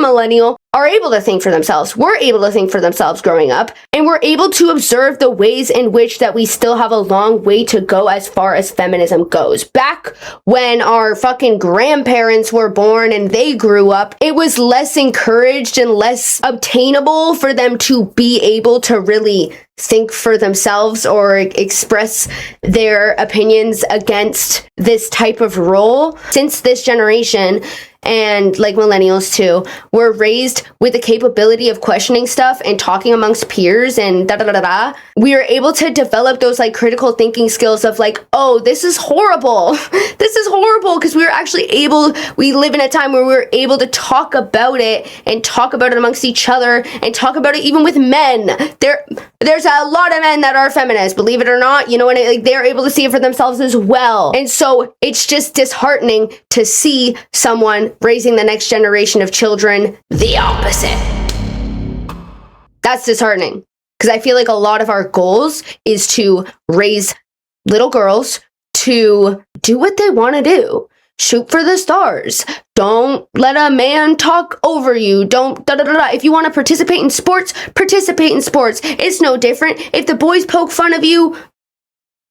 millennial, are able to think for themselves. We're able to think for themselves growing up, and we're able to observe the ways in which that we still have a long way to go as far as feminism goes. Back when our fucking grandparents were born and they grew up, it was less encouraged and less obtainable for them to be able to really think for themselves or express their opinions against this type of role. Since this generation, and like millennials too, were raised with the capability of questioning stuff and talking amongst peers and we are able to develop those like critical thinking skills of like, oh, this is horrible. This is horrible, because we live in a time where we're able to talk about it and talk about it amongst each other and talk about it even with men. There's a lot of men that are feminists, believe it or not, they're able to see it for themselves as well. And so it's just disheartening to see someone raising the next generation of children the opposite. That's disheartening, because I feel like a lot of our goals is to raise little girls to do what they want to do. Shoot for the stars. Don't let a man talk over you. Don't If you want to participate in sports, participate in sports. It's no different. If the boys poke fun of you,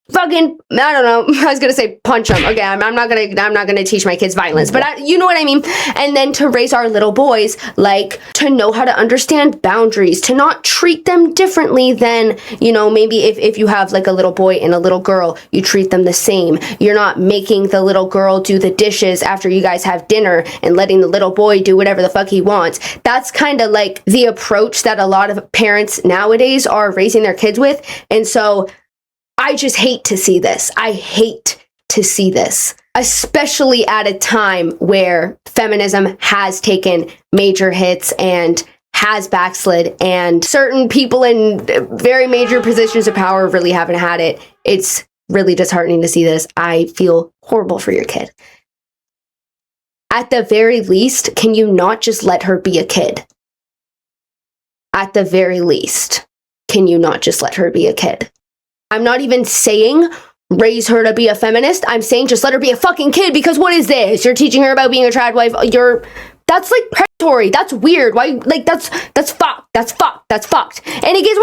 fucking, I don't know, I was gonna say punch them. Okay, I'm not gonna teach my kids violence, but you know what I mean. And then to raise our little boys, like, to know how to understand boundaries, to not treat them differently than, maybe if you have like a little boy and a little girl, you treat them the same. You're not making the little girl do the dishes after you guys have dinner and letting the little boy do whatever the fuck he wants. That's kind of like the approach that a lot of parents nowadays are raising their kids with. And so I just hate to see this. I hate to see this, especially at a time where feminism has taken major hits and has backslid, and certain people in very major positions of power really haven't had it. It's really disheartening to see this. I feel horrible for your kid. At the very least, can you not just let her be a kid? At the very least, can you not just let her be a kid? I'm not even saying raise her to be a feminist. I'm saying just let her be a fucking kid, because what is this? You're teaching her about being a trad wife. That's like predatory. That's weird. Why? Like that's fucked. That's fucked. And it gets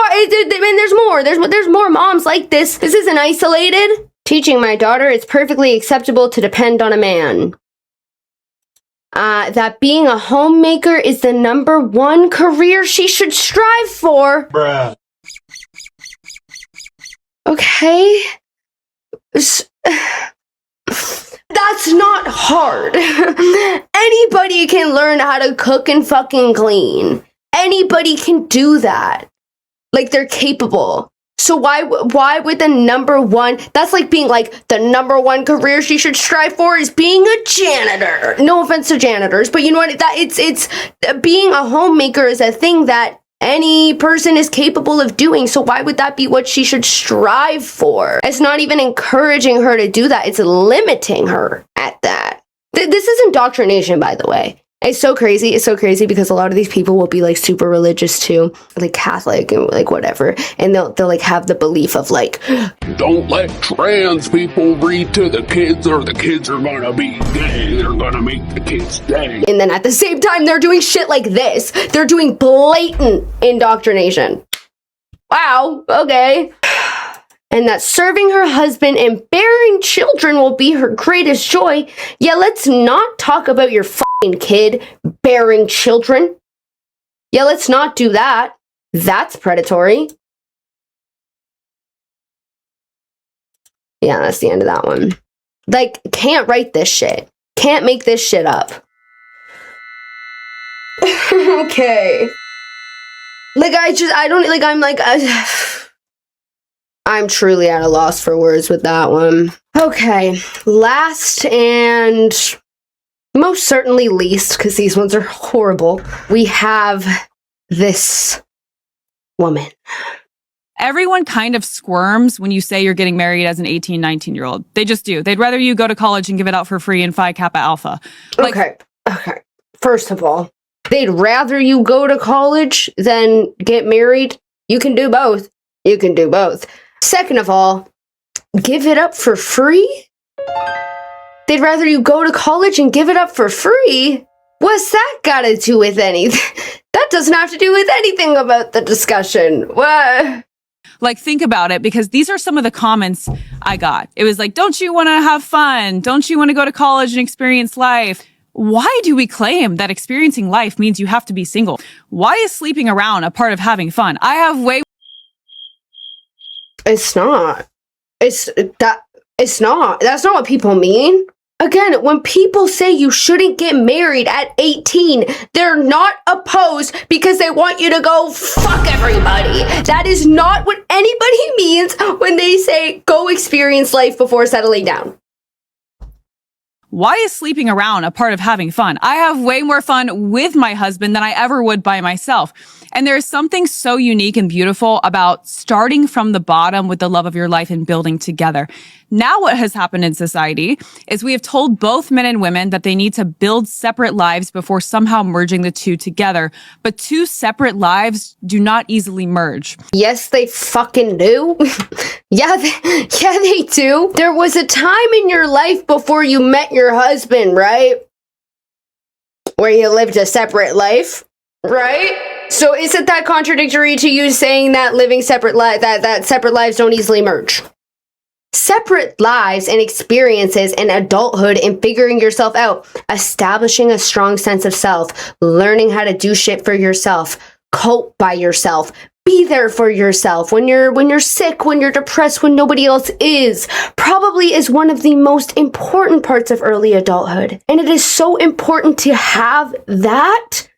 more. And there's more moms like this. This isn't isolated. Teaching my daughter it's perfectly acceptable to depend on a man. That being a homemaker is the number one career she should strive for. Bruh. Okay. That's not hard. Anybody can learn how to cook and fucking clean. Anybody can do that. Like, they're capable. So why would the number one, that's like being like the number one career she should strive for is being a janitor. No offense to janitors, but you know what, it's being a homemaker is a thing that any person is capable of doing. So why would that be what she should strive for? It's not even encouraging her to do that. It's limiting her at that. This is indoctrination, by the way. It's so crazy. It's so crazy because a lot of these people will be like super religious too, like Catholic and like whatever. And they'll like have the belief of like, don't let trans people read to the kids or the kids are gonna be gay. They're gonna make the kids gay. And then at the same time, they're doing shit like this. They're doing blatant indoctrination. Wow. Okay. And that serving her husband and bearing children will be her greatest joy. Yeah, let's not talk about your fucking kid bearing children. Yeah, let's not do that. That's predatory. Yeah, that's the end of that one. Like, can't write this shit. Can't make this shit up. Okay. Like, I'm like... I'm truly at a loss for words with that one. Okay, last and most certainly least, because these ones are horrible, we have this woman. Everyone kind of squirms when you say you're getting married as an 18, 19-year-old. They just do. They'd rather you go to college and give it out for free in Phi Kappa Alpha. Okay. First of all, they'd rather you go to college than get married. You can do both. Second of all, give it up for free? They'd rather you go to college and give it up for free? What's that got to do with anything? That doesn't have to do with anything about the discussion. What? Like, think about it, because these are some of the comments I got. It was like, don't you want to have fun? Don't you want to go to college and experience life? Why do we claim that experiencing life means you have to be single? Why is sleeping around a part of having fun? I have way... It's not. It's not. That's not what people mean. Again, when people say you shouldn't get married at 18, they're not opposed because they want you to go fuck everybody. That is not what anybody means when they say go experience life before settling down. Why is sleeping around a part of having fun? I have way more fun with my husband than I ever would by myself. And there is something so unique and beautiful about starting from the bottom with the love of your life and building together. Now what has happened in society is we have told both men and women that they need to build separate lives before somehow merging the two together. But two separate lives do not easily merge. Yes, they fucking do. Yeah, they do. There was a time in your life before you met your husband, right? Where you lived a separate life, right? So isn't that contradictory to you saying that living separate that separate lives don't easily merge? Separate lives and experiences in adulthood and figuring yourself out, establishing a strong sense of self, learning how to do shit for yourself, cope by yourself, be there for yourself when you're sick, when you're depressed, when nobody else is, probably is one of the most important parts of early adulthood. And it is so important to have that,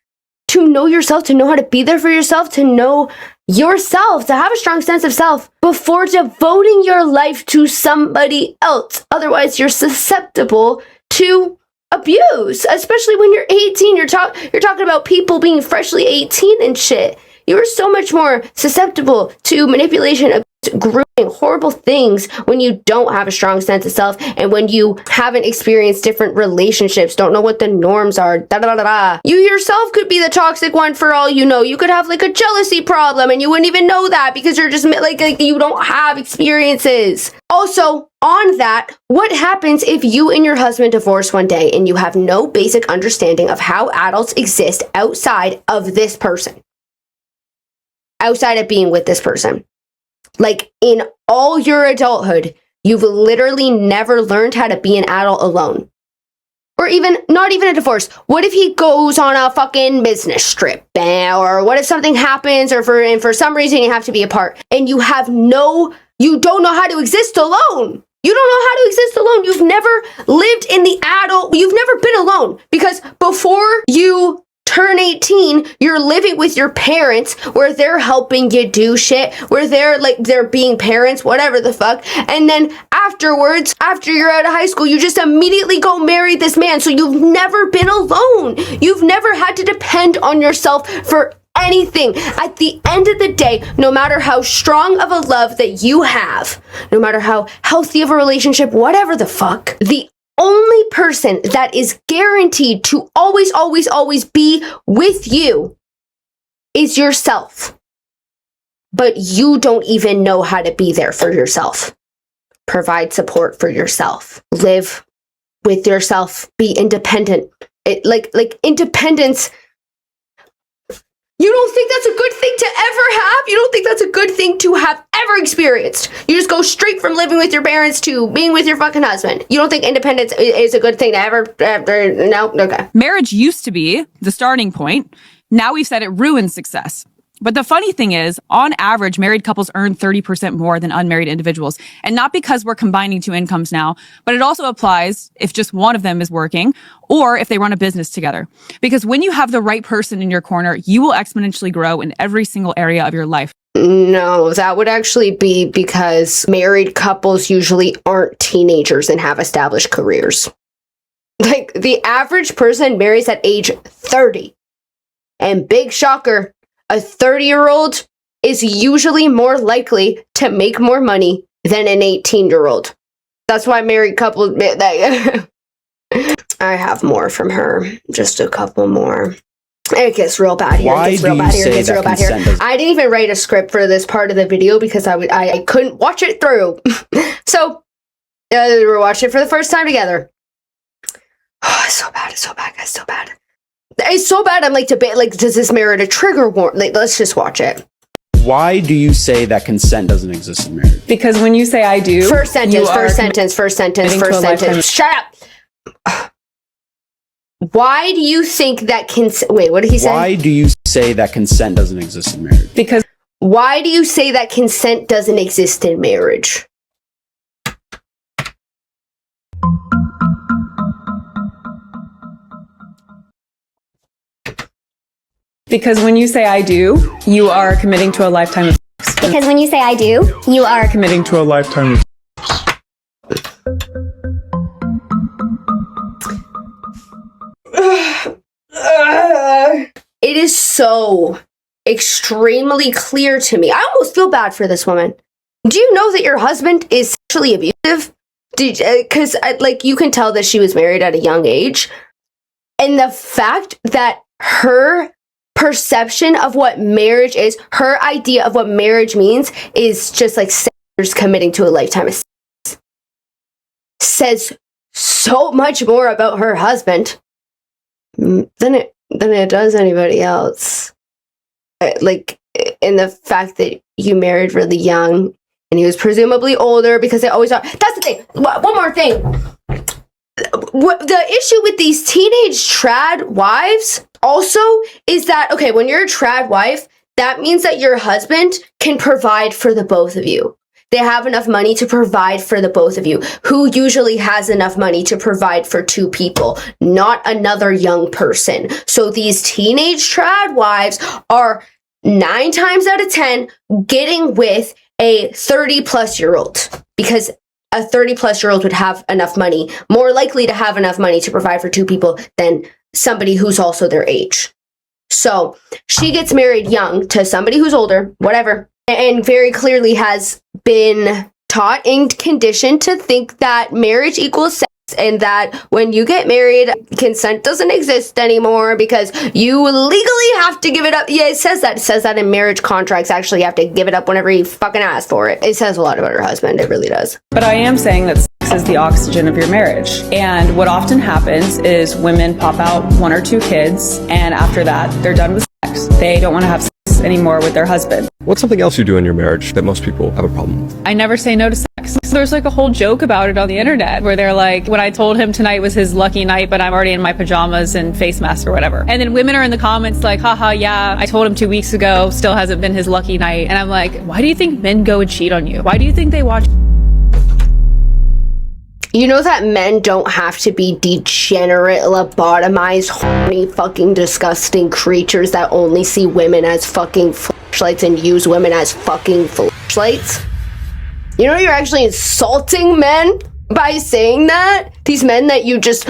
to know yourself, to know how to be there for yourself, to know yourself, to have a strong sense of self before devoting your life to somebody else. Otherwise, you're susceptible to abuse, especially when you're 18. You're talking about people being freshly 18 and shit. You're so much more susceptible to manipulation, abuse, grooming, horrible things when you don't have a strong sense of self and when you haven't experienced different relationships, don't know what the norms are. You yourself could be the toxic one for all you know. You could have like a jealousy problem and you wouldn't even know that because you're just like you don't have experiences. Also, on that, what happens if you and your husband divorce one day and you have no basic understanding of how adults exist outside of this person? Outside of being with this person. Like, in all your adulthood, you've literally never learned how to be an adult alone. Or even, not even a divorce. What if he goes on a fucking business trip? Or what if something happens, or for some reason you have to be apart, and you don't know how to exist alone. You don't know how to exist alone. You've never lived in the adult, you've never been alone. Because before you turn 18, you're living with your parents where they're helping you do shit, where they're being parents, whatever the fuck. And then afterwards, after you're out of high school, you just immediately go marry this man. So you've never been alone. You've never had to depend on yourself for anything. At the end of the day, no matter how strong of a love that you have, no matter how healthy of a relationship, whatever the fuck, the only person that is guaranteed to always be with you is yourself. But you don't even know how to be there for yourself. Provide support for yourself. Live with yourself. Be independent. Independence. You don't think that's a good thing to ever have? You don't think that's a good thing to have ever experienced? You just go straight from living with your parents to being with your fucking husband. You don't think independence is a good thing to ever no? Okay. Marriage used to be the starting point. Now we've said it ruins success. But the funny thing is, on average, married couples earn 30% more than unmarried individuals. And not because we're combining two incomes now, but it also applies if just one of them is working or if they run a business together. Because when you have the right person in your corner, you will exponentially grow in every single area of your life. No, that would actually be because married couples usually aren't teenagers and have established careers. Like, the average person marries at age 30. And big shocker, a 30-year-old is usually more likely to make more money than an 18-year-old. That's why married couples... I have more from her. Just a couple more. It gets real bad here. It gets real bad here. It gets real bad here. I didn't even write a script for this part of the video because I couldn't watch it through. So, we're watching it for the first time together. Oh, it's so bad. It's so bad, guys. So bad. It's so bad. I'm like, debate. Like, does this merit a trigger warning? Like, let's just watch it. Why do you say that consent doesn't exist in marriage? Because when you say I do, first sentence. Shut up. Why do you think that consent... Wait, what did he say? Why do you say that consent doesn't exist in marriage? Because... Why do you say that consent doesn't exist in marriage? Because when you say I do, you are committing to a lifetime of sex. Because when you say I do, you are committing to a lifetime of It is so extremely clear to me. I almost feel bad for this woman. Do you know that your husband is sexually abusive? Because like, you can tell that she was married at a young age. And the fact that her perception of what marriage is, her idea of what marriage means, is just like sisters committing to a lifetime of sex, says so much more about her husband than it does anybody else. Like, in the fact that you married really young and he was presumably older, because they always are. That's the thing. One more thing. The issue with these teenage trad wives also is that, okay, when you're a trad wife, that means that your husband can provide for the both of you. They have enough money to provide for the both of you. Who usually has enough money to provide for two people? Not another young person. So these teenage trad wives are 9 times out of 10 getting with a 30-plus-year-old, because a 30-plus-year-old would have enough money, more likely to have enough money to provide for two people than somebody who's also their age. So she gets married young to somebody who's older, whatever, and very clearly has been taught and conditioned to think that marriage equals sex, and that when you get married, consent doesn't exist anymore because you legally have to give it up. Yeah, it says that. It says that in marriage contracts. Actually, you have to give it up whenever you fucking ask for it. It says a lot about her husband. It really does. But I am saying that sex is the oxygen of your marriage. And what often happens is women pop out 1 or 2 kids, and after that, they're done with sex. They don't want to have sex anymore with their husband. What's something else you do in your marriage that most people have a problem with? I never say no to sex. There's like a whole joke about it on the internet where they're like, when I told him tonight was his lucky night, but I'm already in my pajamas and face mask or whatever. And then women are in the comments like, haha, yeah, I told him 2 weeks ago, still hasn't been his lucky night. And I'm like, why do you think men go and cheat on you? Why do you think they watch? You know that men don't have to be degenerate, lobotomized, horny, fucking disgusting creatures that only see women as fucking flashlights and use women as fucking flashlights? You know you're actually insulting men by saying that? These men that you just...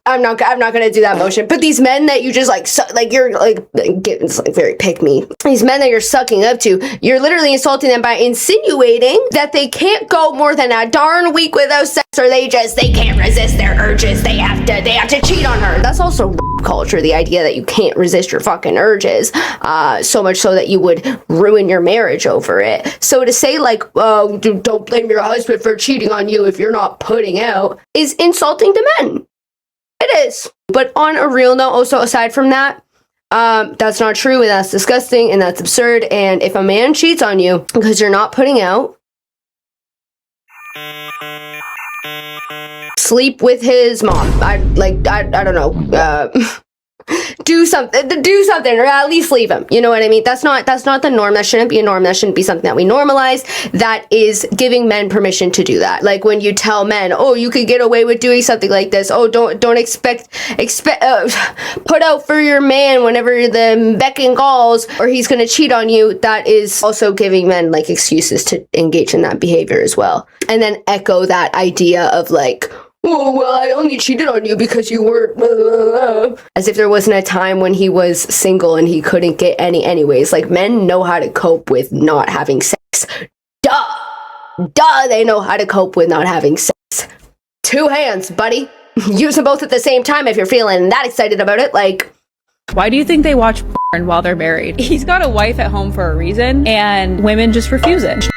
I'm not gonna do that motion, but these men that you just you're it's like very pick me. These men that you're sucking up to, you're literally insulting them by insinuating that they can't go more than a darn week without sex, or they can't resist their urges. They have to cheat on her. That's also culture, the idea that you can't resist your fucking urges, so much so that you would ruin your marriage over it. So to say like, oh, don't blame your husband for cheating on you if you're not putting out, is insulting to men. It is. But on a real note, also aside from that, that's not true, and that's disgusting, and that's absurd. And if a man cheats on you because you're not putting out, sleep with his mom. I don't know. do something, or at least leave him. You know what I mean? That's not the norm. That shouldn't be a norm. That shouldn't be something that we normalize. That is giving men permission to do that. Like when you tell men, oh, you could get away with doing something like this. Oh, don't expect put out for your man whenever the beck and calls, or he's gonna cheat on you. That is also giving men like excuses to engage in that behavior as well, and then echo that idea of like, oh, well, I only cheated on you because you weren't blah, blah, blah. As if there wasn't a time when he was single and he couldn't get any anyways. Like, men know how to cope with not having sex. Duh, they know how to cope with not having sex. 2 hands, buddy. Use them both at the same time if you're feeling that excited about it. Like, why do you think they watch porn while they're married? He's got a wife at home for a reason, and women just refuse it.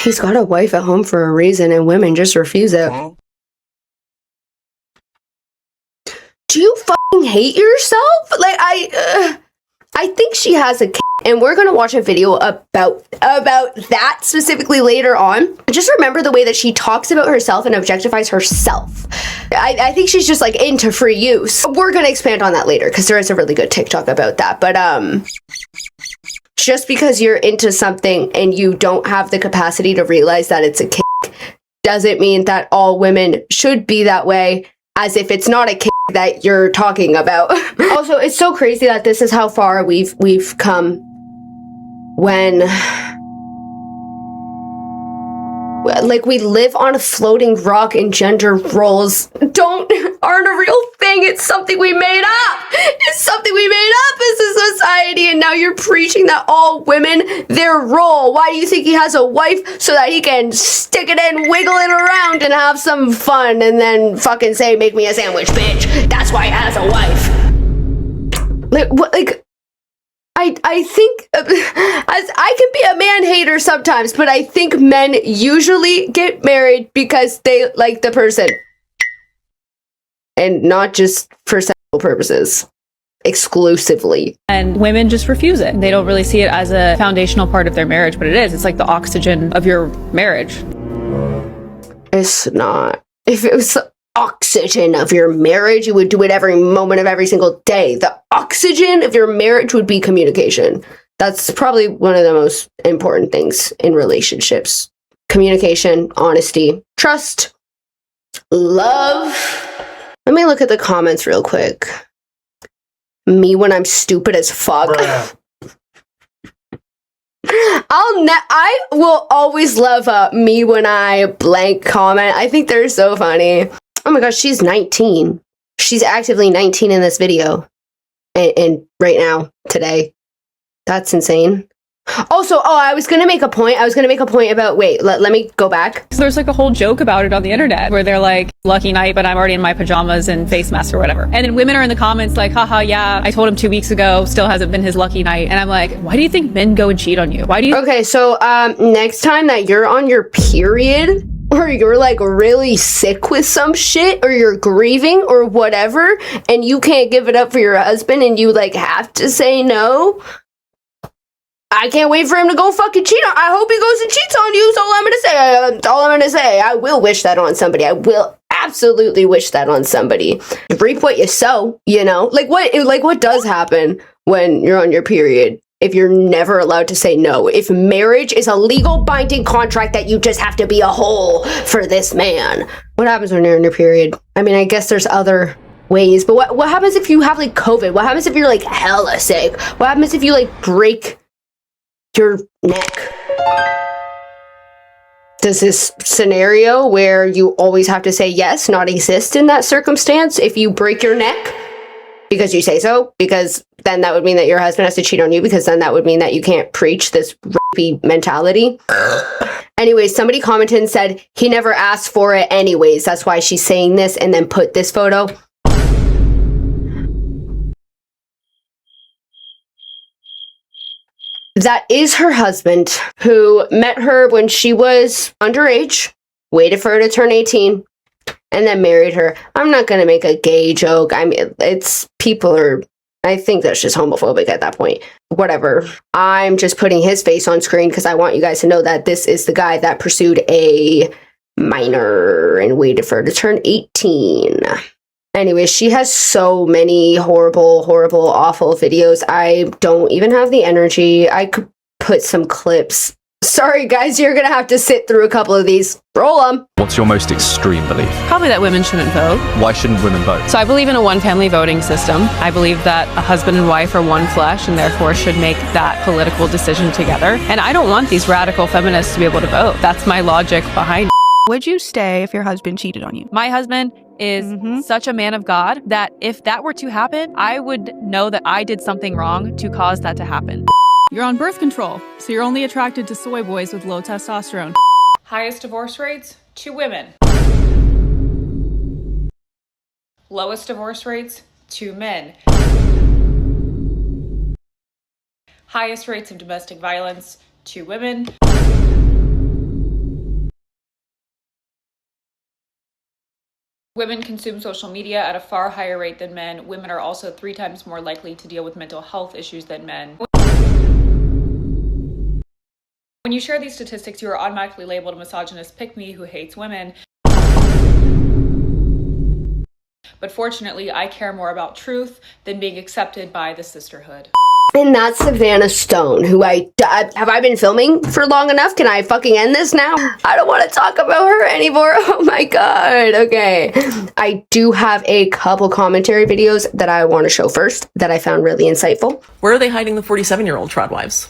He's got a wife at home for a reason, and women just refuse it. Do you fucking hate yourself? Like, I think she has a kid, and we're gonna watch a video about that specifically later on. Just remember the way that she talks about herself and objectifies herself. I think she's just like into free use. We're gonna expand on that later because there is a really good TikTok about that. But just because you're into something and you don't have the capacity to realize that it's a kink doesn't mean that all women should be that way, as if it's not a kink that you're talking about. Also, it's so crazy that this is how far we've come when like we live on a floating rock and gender roles aren't a real thing. It's something we made up. It's something we made up as a society, and now you're preaching that all women, their role. Why do you think he has a wife? So that he can stick it in, wiggle it around, and have some fun, and then fucking say, make me a sandwich, bitch. That's why he has a wife. Like, what, like, I think as I can be a man hater sometimes, but I think men usually get married because they like the person and not just for sexual purposes exclusively. And women just refuse it. They don't really see it as a foundational part of their marriage, but it is. It's like the oxygen of your marriage. It's not. If it was the oxygen of your marriage, you would do it every moment of every single day. The oxygen of your marriage would be communication. That's probably one of the most important things in relationships. Communication, honesty, trust, love. Let me look at the comments real quick. Me when I'm stupid as fuck. I will always love me when I blank comment. I think they're so funny. Oh my gosh, she's 19. She's actively 19 in this video. And right now, today. That's insane. Also, I was going to make a point. About, wait, let me go back. There's like a whole joke about it on the internet where they're like, lucky night, but I'm already in my pajamas and face mask or whatever. And then women are in the comments like, haha, yeah, I told him 2 weeks ago, still hasn't been his lucky night. And I'm like, why do you think men go and cheat on you? Why do you? Okay, so next time that you're on your period, or you're like really sick with some shit, or you're grieving or whatever, and you can't give it up for your husband and you like have to say no, I can't wait for him to go fucking cheat on. I hope he goes and cheats on you. So all I'm gonna say. I will wish that on somebody. I will absolutely wish that on somebody. Reap what you sow, you know? Like what does happen when you're on your period? If you're never allowed to say no, if marriage is a legal binding contract that you just have to be a hole for this man, what happens when you're in your period? I mean, I guess there's other ways, but what happens if you have like COVID? What happens if you're like hella sick? What happens if you like break your neck? Does this scenario where you always have to say yes not exist in that circumstance if you break your neck? Because you say so? Because then that would mean that your husband has to cheat on you, because then that would mean that you can't preach this rapey mentality. Anyways, somebody commented and said, he never asked for it anyways. That's why she's saying this, and then put this photo. That is her husband, who met her when she was underage, waited for her to turn 18, and then married her. I'm not going to make a gay joke. I mean, I think that's just homophobic at that point. Whatever. I'm just putting his face on screen because I want you guys to know that this is the guy that pursued a minor and waited for her to turn 18. Anyway, she has so many horrible, horrible, awful videos. I don't even have the energy. I could put some clips. Sorry, guys, you're gonna have to sit through a couple of these. Roll them. What's your most extreme belief? Probably that women shouldn't vote. Why shouldn't women vote? So I believe in a one-family voting system. I believe that a husband and wife are one flesh and therefore should make that political decision together. And I don't want these radical feminists to be able to vote. That's my logic behind it. Would you stay if your husband cheated on you? My husband is such a man of God that if that were to happen, I would know that I did something wrong to cause that to happen. You're on birth control, so you're only attracted to soy boys with low testosterone. Highest divorce rates? 2 women. Lowest divorce rates? 2 men. Highest rates of domestic violence? 2 women. Women consume social media at a far higher rate than men. Women are also 3 times more likely to deal with mental health issues than men. When you share these statistics, you are automatically labeled a misogynist pick-me who hates women. But fortunately, I care more about truth than being accepted by the sisterhood. And that's Savannah Stone, who have I been filming for long enough? Can I fucking end this now? I don't want to talk about her anymore. Oh my god. Okay. I do have a couple commentary videos that I want to show first that I found really insightful. Where are they hiding the 47-year-old tradwives?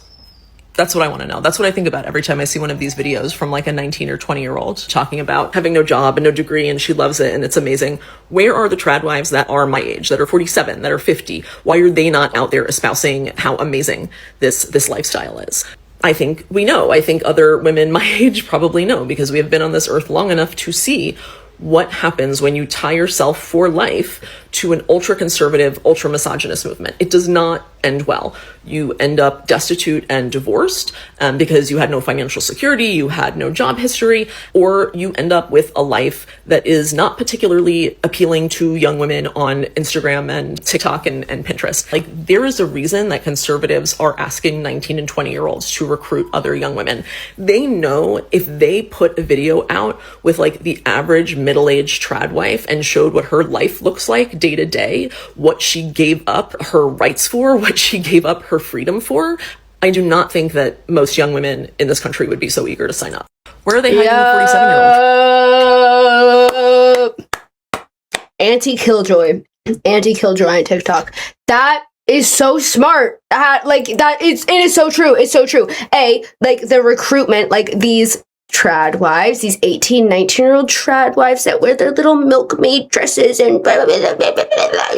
That's what I want to know. That's what I think about every time I see one of these videos from like a 19 or 20-year-old talking about having no job and no degree and she loves it and it's amazing. Where are the tradwives that are my age, that are 47, that are 50? Why are they not out there espousing how amazing this lifestyle is? I think we know. I think other women my age probably know because we have been on this earth long enough to see what happens when you tie yourself for life to an ultra-conservative, ultra-misogynist movement. It does not end well. You end up destitute and divorced because you had no financial security, you had no job history, or you end up with a life that is not particularly appealing to young women on Instagram and TikTok and Pinterest. Like, there is a reason that conservatives are asking 19 and 20-year-olds to recruit other young women. They know if they put a video out with like the average middle-aged trad wife and showed what her life looks like day to day, what she gave up her rights for, what she gave up her freedom for, I do not think that most young women in this country would be so eager to sign up. Where are they hiding the 47-year-old? Anti-Killjoy on TikTok. That is so smart. It is so true. It's so true. Like the recruitment, like these trad wives, these 18, 19-year-old trad wives that wear their little milkmaid dresses and blah, blah, blah, blah, blah, blah,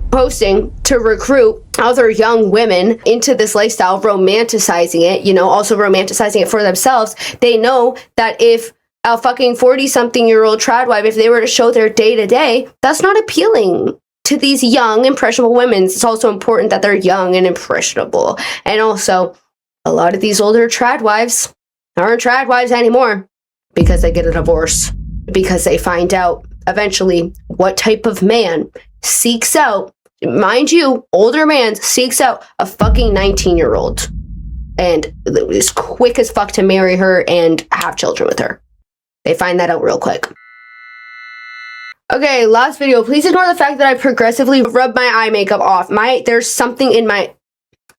posting to recruit other young women into this lifestyle, romanticizing it, also romanticizing it for themselves. They know that if a fucking 40-something-year-old trad wife, if they were to show their day-to-day, that's not appealing to these young, impressionable women. It's also important that they're young and impressionable. And also, a lot of these older trad wives aren't trad wives anymore because they get a divorce, because they find out eventually what type of man seeks out, mind you, older man seeks out a fucking 19-year-old and is quick as fuck to marry her and have children with her. They find that out real quick. Okay, last video. Please ignore the fact that I progressively rub my eye makeup off. There's something in my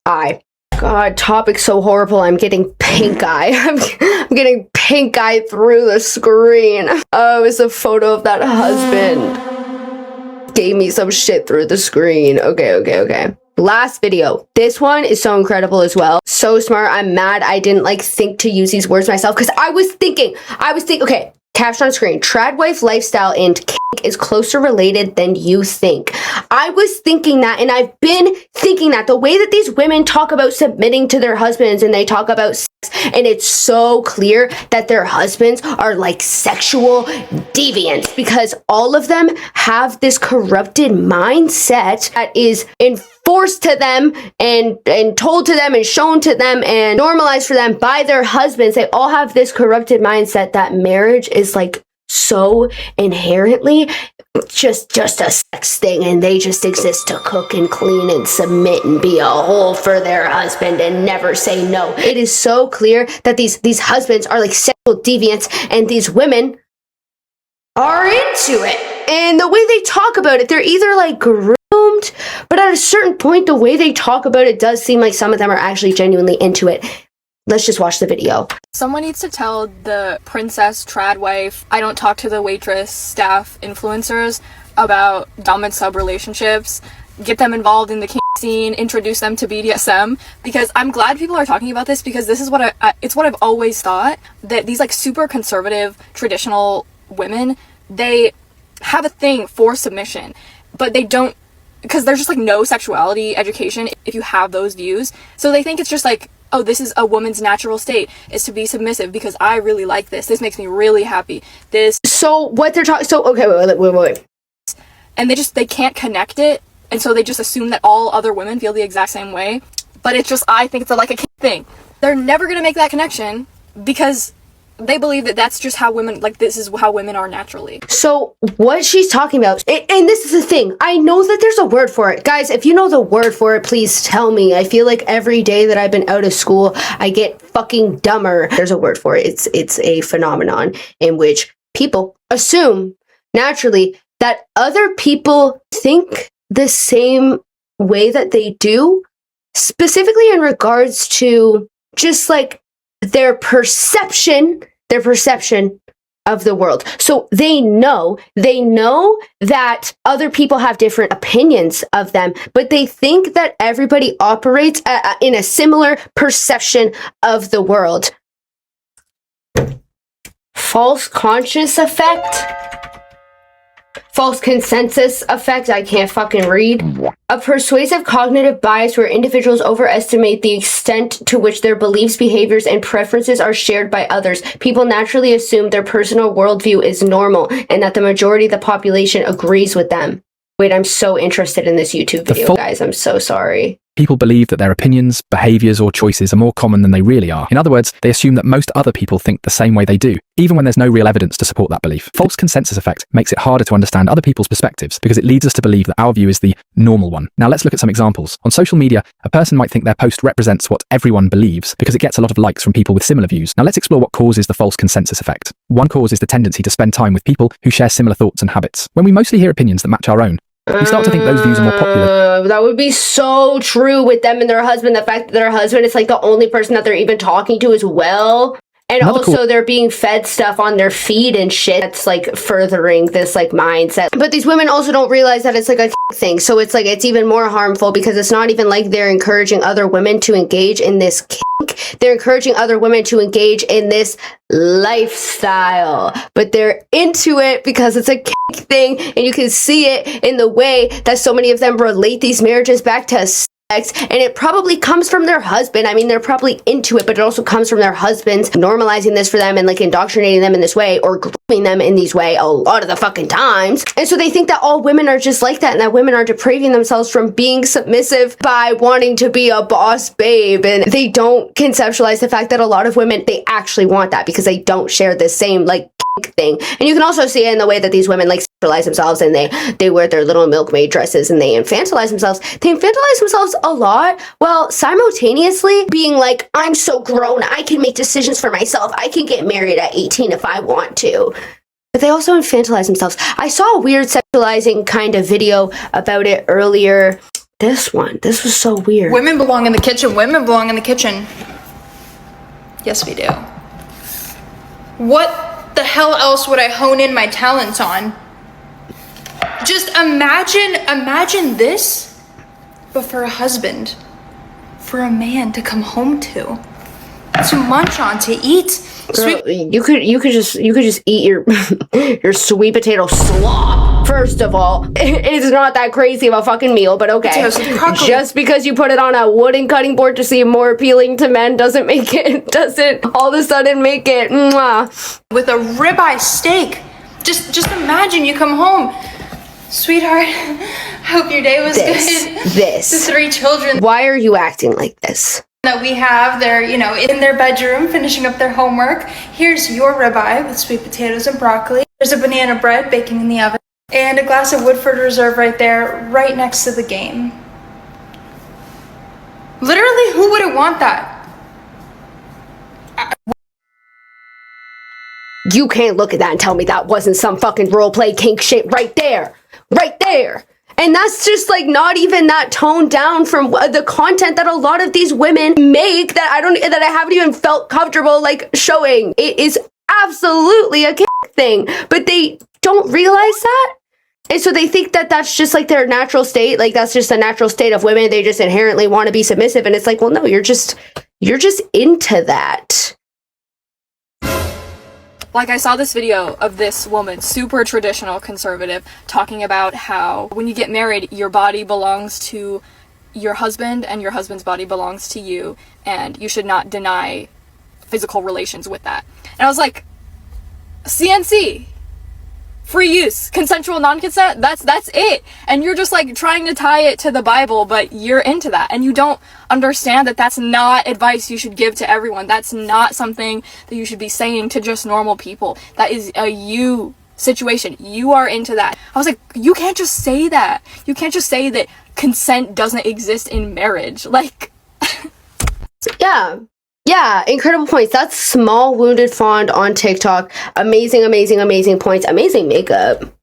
eye. God, topic so horrible. I'm getting pink eye. I'm getting pink eye through the screen. Oh, it's a photo of that husband. Gave me some shit through the screen. Okay. Last video. This one is so incredible as well. So smart. I'm mad I didn't think to use these words myself because I was thinking, okay. Caption on screen, trad wife lifestyle and kink is closer related than you think. I was thinking that, and I've been thinking that the way that these women talk about submitting to their husbands and they talk about sex, and it's so clear that their husbands are like sexual deviants because all of them have this corrupted mindset that is enforced to them and told to them and shown to them and normalized for them by their husbands. They all have this corrupted mindset that marriage is like so inherently just a sex thing and they just exist to cook and clean and submit and be a whole for their husband and never say no. It is so clear that these husbands are like sexual deviants and these women are into it. And the way they talk about it, they're either like groomed, but at a certain point, the way they talk about it does seem like some of them are actually genuinely into it. Let's just watch the video. Someone needs to tell the princess trad wife, I don't talk to the waitress, staff, influencers about dom and sub relationships, get them involved in the kink scene, introduce them to BDSM, because I'm glad people are talking about this, because this is what it's what I've always thought, that these like super conservative traditional women, they have a thing for submission, but they don't, because there's just like no sexuality education if you have those views, so they think it's just like, oh, this is a woman's natural state, is to be submissive because I really like this. This makes me really happy. So what they're talking, so, okay, wait. And they can't connect it, and so they just assume that all other women feel the exact same way. But it's just, I think it's like a thing. They're never going to make that connection because they believe that that's just how women, like, this is how women are naturally. So what she's talking about, and this is the thing, I know that there's a word for it. Guys, if you know the word for it, please tell me. I feel like every day that I've been out of school, I get fucking dumber. There's a word for it. It's a phenomenon in which people assume naturally that other people think the same way that they do, specifically in regards to just like their perception of the world. So they know that other people have different opinions of them, but they think that everybody operates in a similar perception of the world. False conscious effect? False consensus effect, I can't fucking read. A persuasive cognitive bias where individuals overestimate the extent to which their beliefs, behaviors, and preferences are shared by others. People naturally assume their personal worldview is normal and that the majority of the population agrees with them. Wait, I'm so interested in this YouTube video, guys. I'm so sorry. People believe that their opinions, behaviors, or choices are more common than they really are. In other words, they assume that most other people think the same way they do, even when there's no real evidence to support that belief. False consensus effect makes it harder to understand other people's perspectives because it leads us to believe that our view is the normal one. Now let's look at some examples. On social media, a person might think their post represents what everyone believes because it gets a lot of likes from people with similar views. Now let's explore what causes the false consensus effect. One cause is the tendency to spend time with people who share similar thoughts and habits. When we mostly hear opinions that match our own, we start to think those views are more popular. That would be so true with them and their husband. The fact that their husband is like the only person that they're even talking to as well. And also they're being fed stuff on their feed and shit that's like furthering this like mindset. But these women also don't realize that it's like a thing. So it's like, it's even more harmful because it's not even like they're encouraging other women to engage in this kink. They're encouraging other women to engage in this lifestyle. But they're into it because it's a kink thing. And you can see it in the way that so many of them relate these marriages back to and it probably comes from their husband. I mean, they're probably into it, but it also comes from their husbands normalizing this for them and like indoctrinating them in this way or grooming them in these way a lot of the fucking times. And so they think that all women are just like that and that women are depraving themselves from being submissive by wanting to be a boss babe. And they don't conceptualize the fact that a lot of women, they actually want that because they don't share the same like thing. And you can also see it in the way that these women like sexualize themselves and they wear their little milkmaid dresses and they infantilize themselves. They infantilize themselves a lot while simultaneously being like, I'm so grown, I can make decisions for myself, I can get married at 18 if I want to. But they also infantilize themselves. I saw a weird sexualizing kind of video about it earlier. This was so weird. Women belong in the kitchen. Women belong in the kitchen. Yes, we do. What the hell else would I hone in my talents on? Just imagine this, but for a husband, for a man to come home to munch on, to eat. Girl, you could just eat your your sweet potato slop. First of all, it's not that crazy of a fucking meal, but okay. Just because you put it on a wooden cutting board to seem more appealing to men doesn't all of a sudden make it mwah. With a ribeye steak. Just imagine you come home. Sweetheart, hope your day was good. The 3 children. Why are you acting like this? That we have, they're, in their bedroom finishing up their homework. Here's your ribeye with sweet potatoes and broccoli. There's a banana bread baking in the oven. And a glass of Woodford Reserve right there, right next to the game. Literally, who wouldn't want that? You can't look at that and tell me that wasn't some fucking roleplay kink shit right there. Right there. And that's just like not even that toned down from the content that a lot of these women make that I haven't even felt comfortable like showing. It is absolutely a kink thing, but they don't realize that. And so they think that that's just like their natural state. Like that's just a natural state of women. They just inherently want to be submissive. And it's like, well, no, you're just into that. Like, I saw this video of this woman, super traditional conservative, talking about how when you get married, your body belongs to your husband and your husband's body belongs to you, and you should not deny physical relations with that. And I was like, CNC, free use, consensual non-consent, that's it. And you're just like trying to tie it to the Bible, but you're into that. And you don't understand that that's not advice you should give to everyone. That's not something that you should be saying to just normal people. That is a you situation. You are into that. I was like, you can't just say that. You can't just say that consent doesn't exist in marriage. Like, Yeah, incredible points. That's Small Wounded Fond on TikTok. Amazing, amazing, amazing points. Amazing makeup.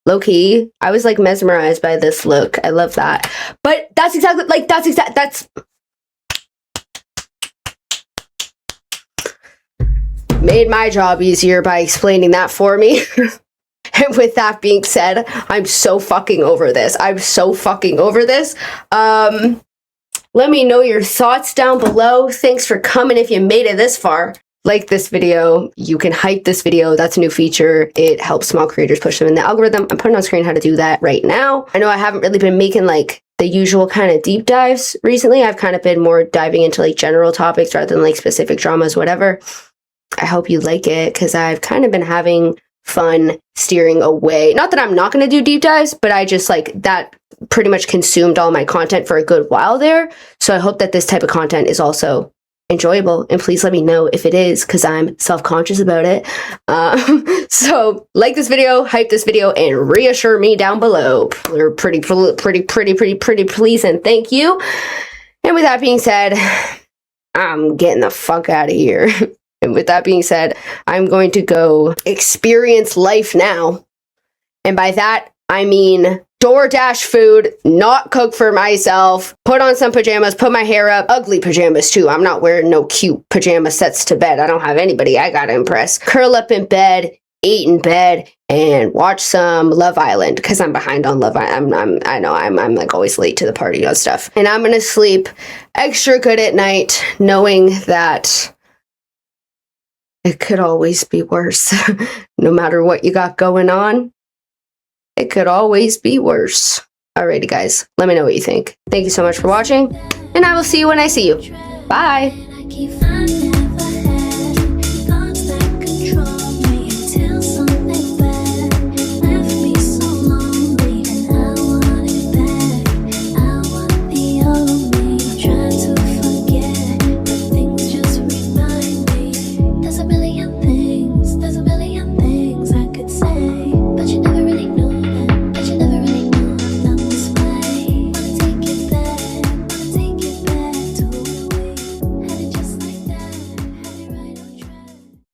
Low key, I was like mesmerized by this look. I love that. But that's made my job easier by explaining that for me. And with that being said, I'm so fucking over this. Let me know your thoughts down below. Thanks for coming if you made it this far. Like this video. You can hype this video. That's a new feature. It helps small creators push them in the algorithm. I'm putting on screen how to do that right now. I know I haven't really been making like the usual kind of deep dives recently. I've kind of been more diving into like general topics rather than like specific dramas, whatever. I hope you like it because I've kind of been having fun steering away. Not that I'm not going to do deep dives, but I just like that pretty much consumed all my content for a good while there. So I hope that this type of content is also enjoyable, and please let me know if it is because I'm self-conscious about it. So like this video, hype this video, and reassure me down below. They're pretty please and thank you. And with that being said, I'm getting the fuck out of here. And with that being said, I'm going to go experience life now. And by that, I mean DoorDash food, not cook for myself, put on some pajamas, put my hair up, ugly pajamas too. I'm not wearing no cute pajama sets to bed. I don't have anybody I gotta impress. Curl up in bed, eat in bed, and watch some Love Island because I'm behind on Love Island. I know I'm like always late to the party and stuff. And I'm gonna sleep extra good at night knowing that it could always be worse. No matter what you got going on, it could always be worse. Alrighty, guys. Let me know what you think. Thank you so much for watching, and I will see you when I see you. Bye!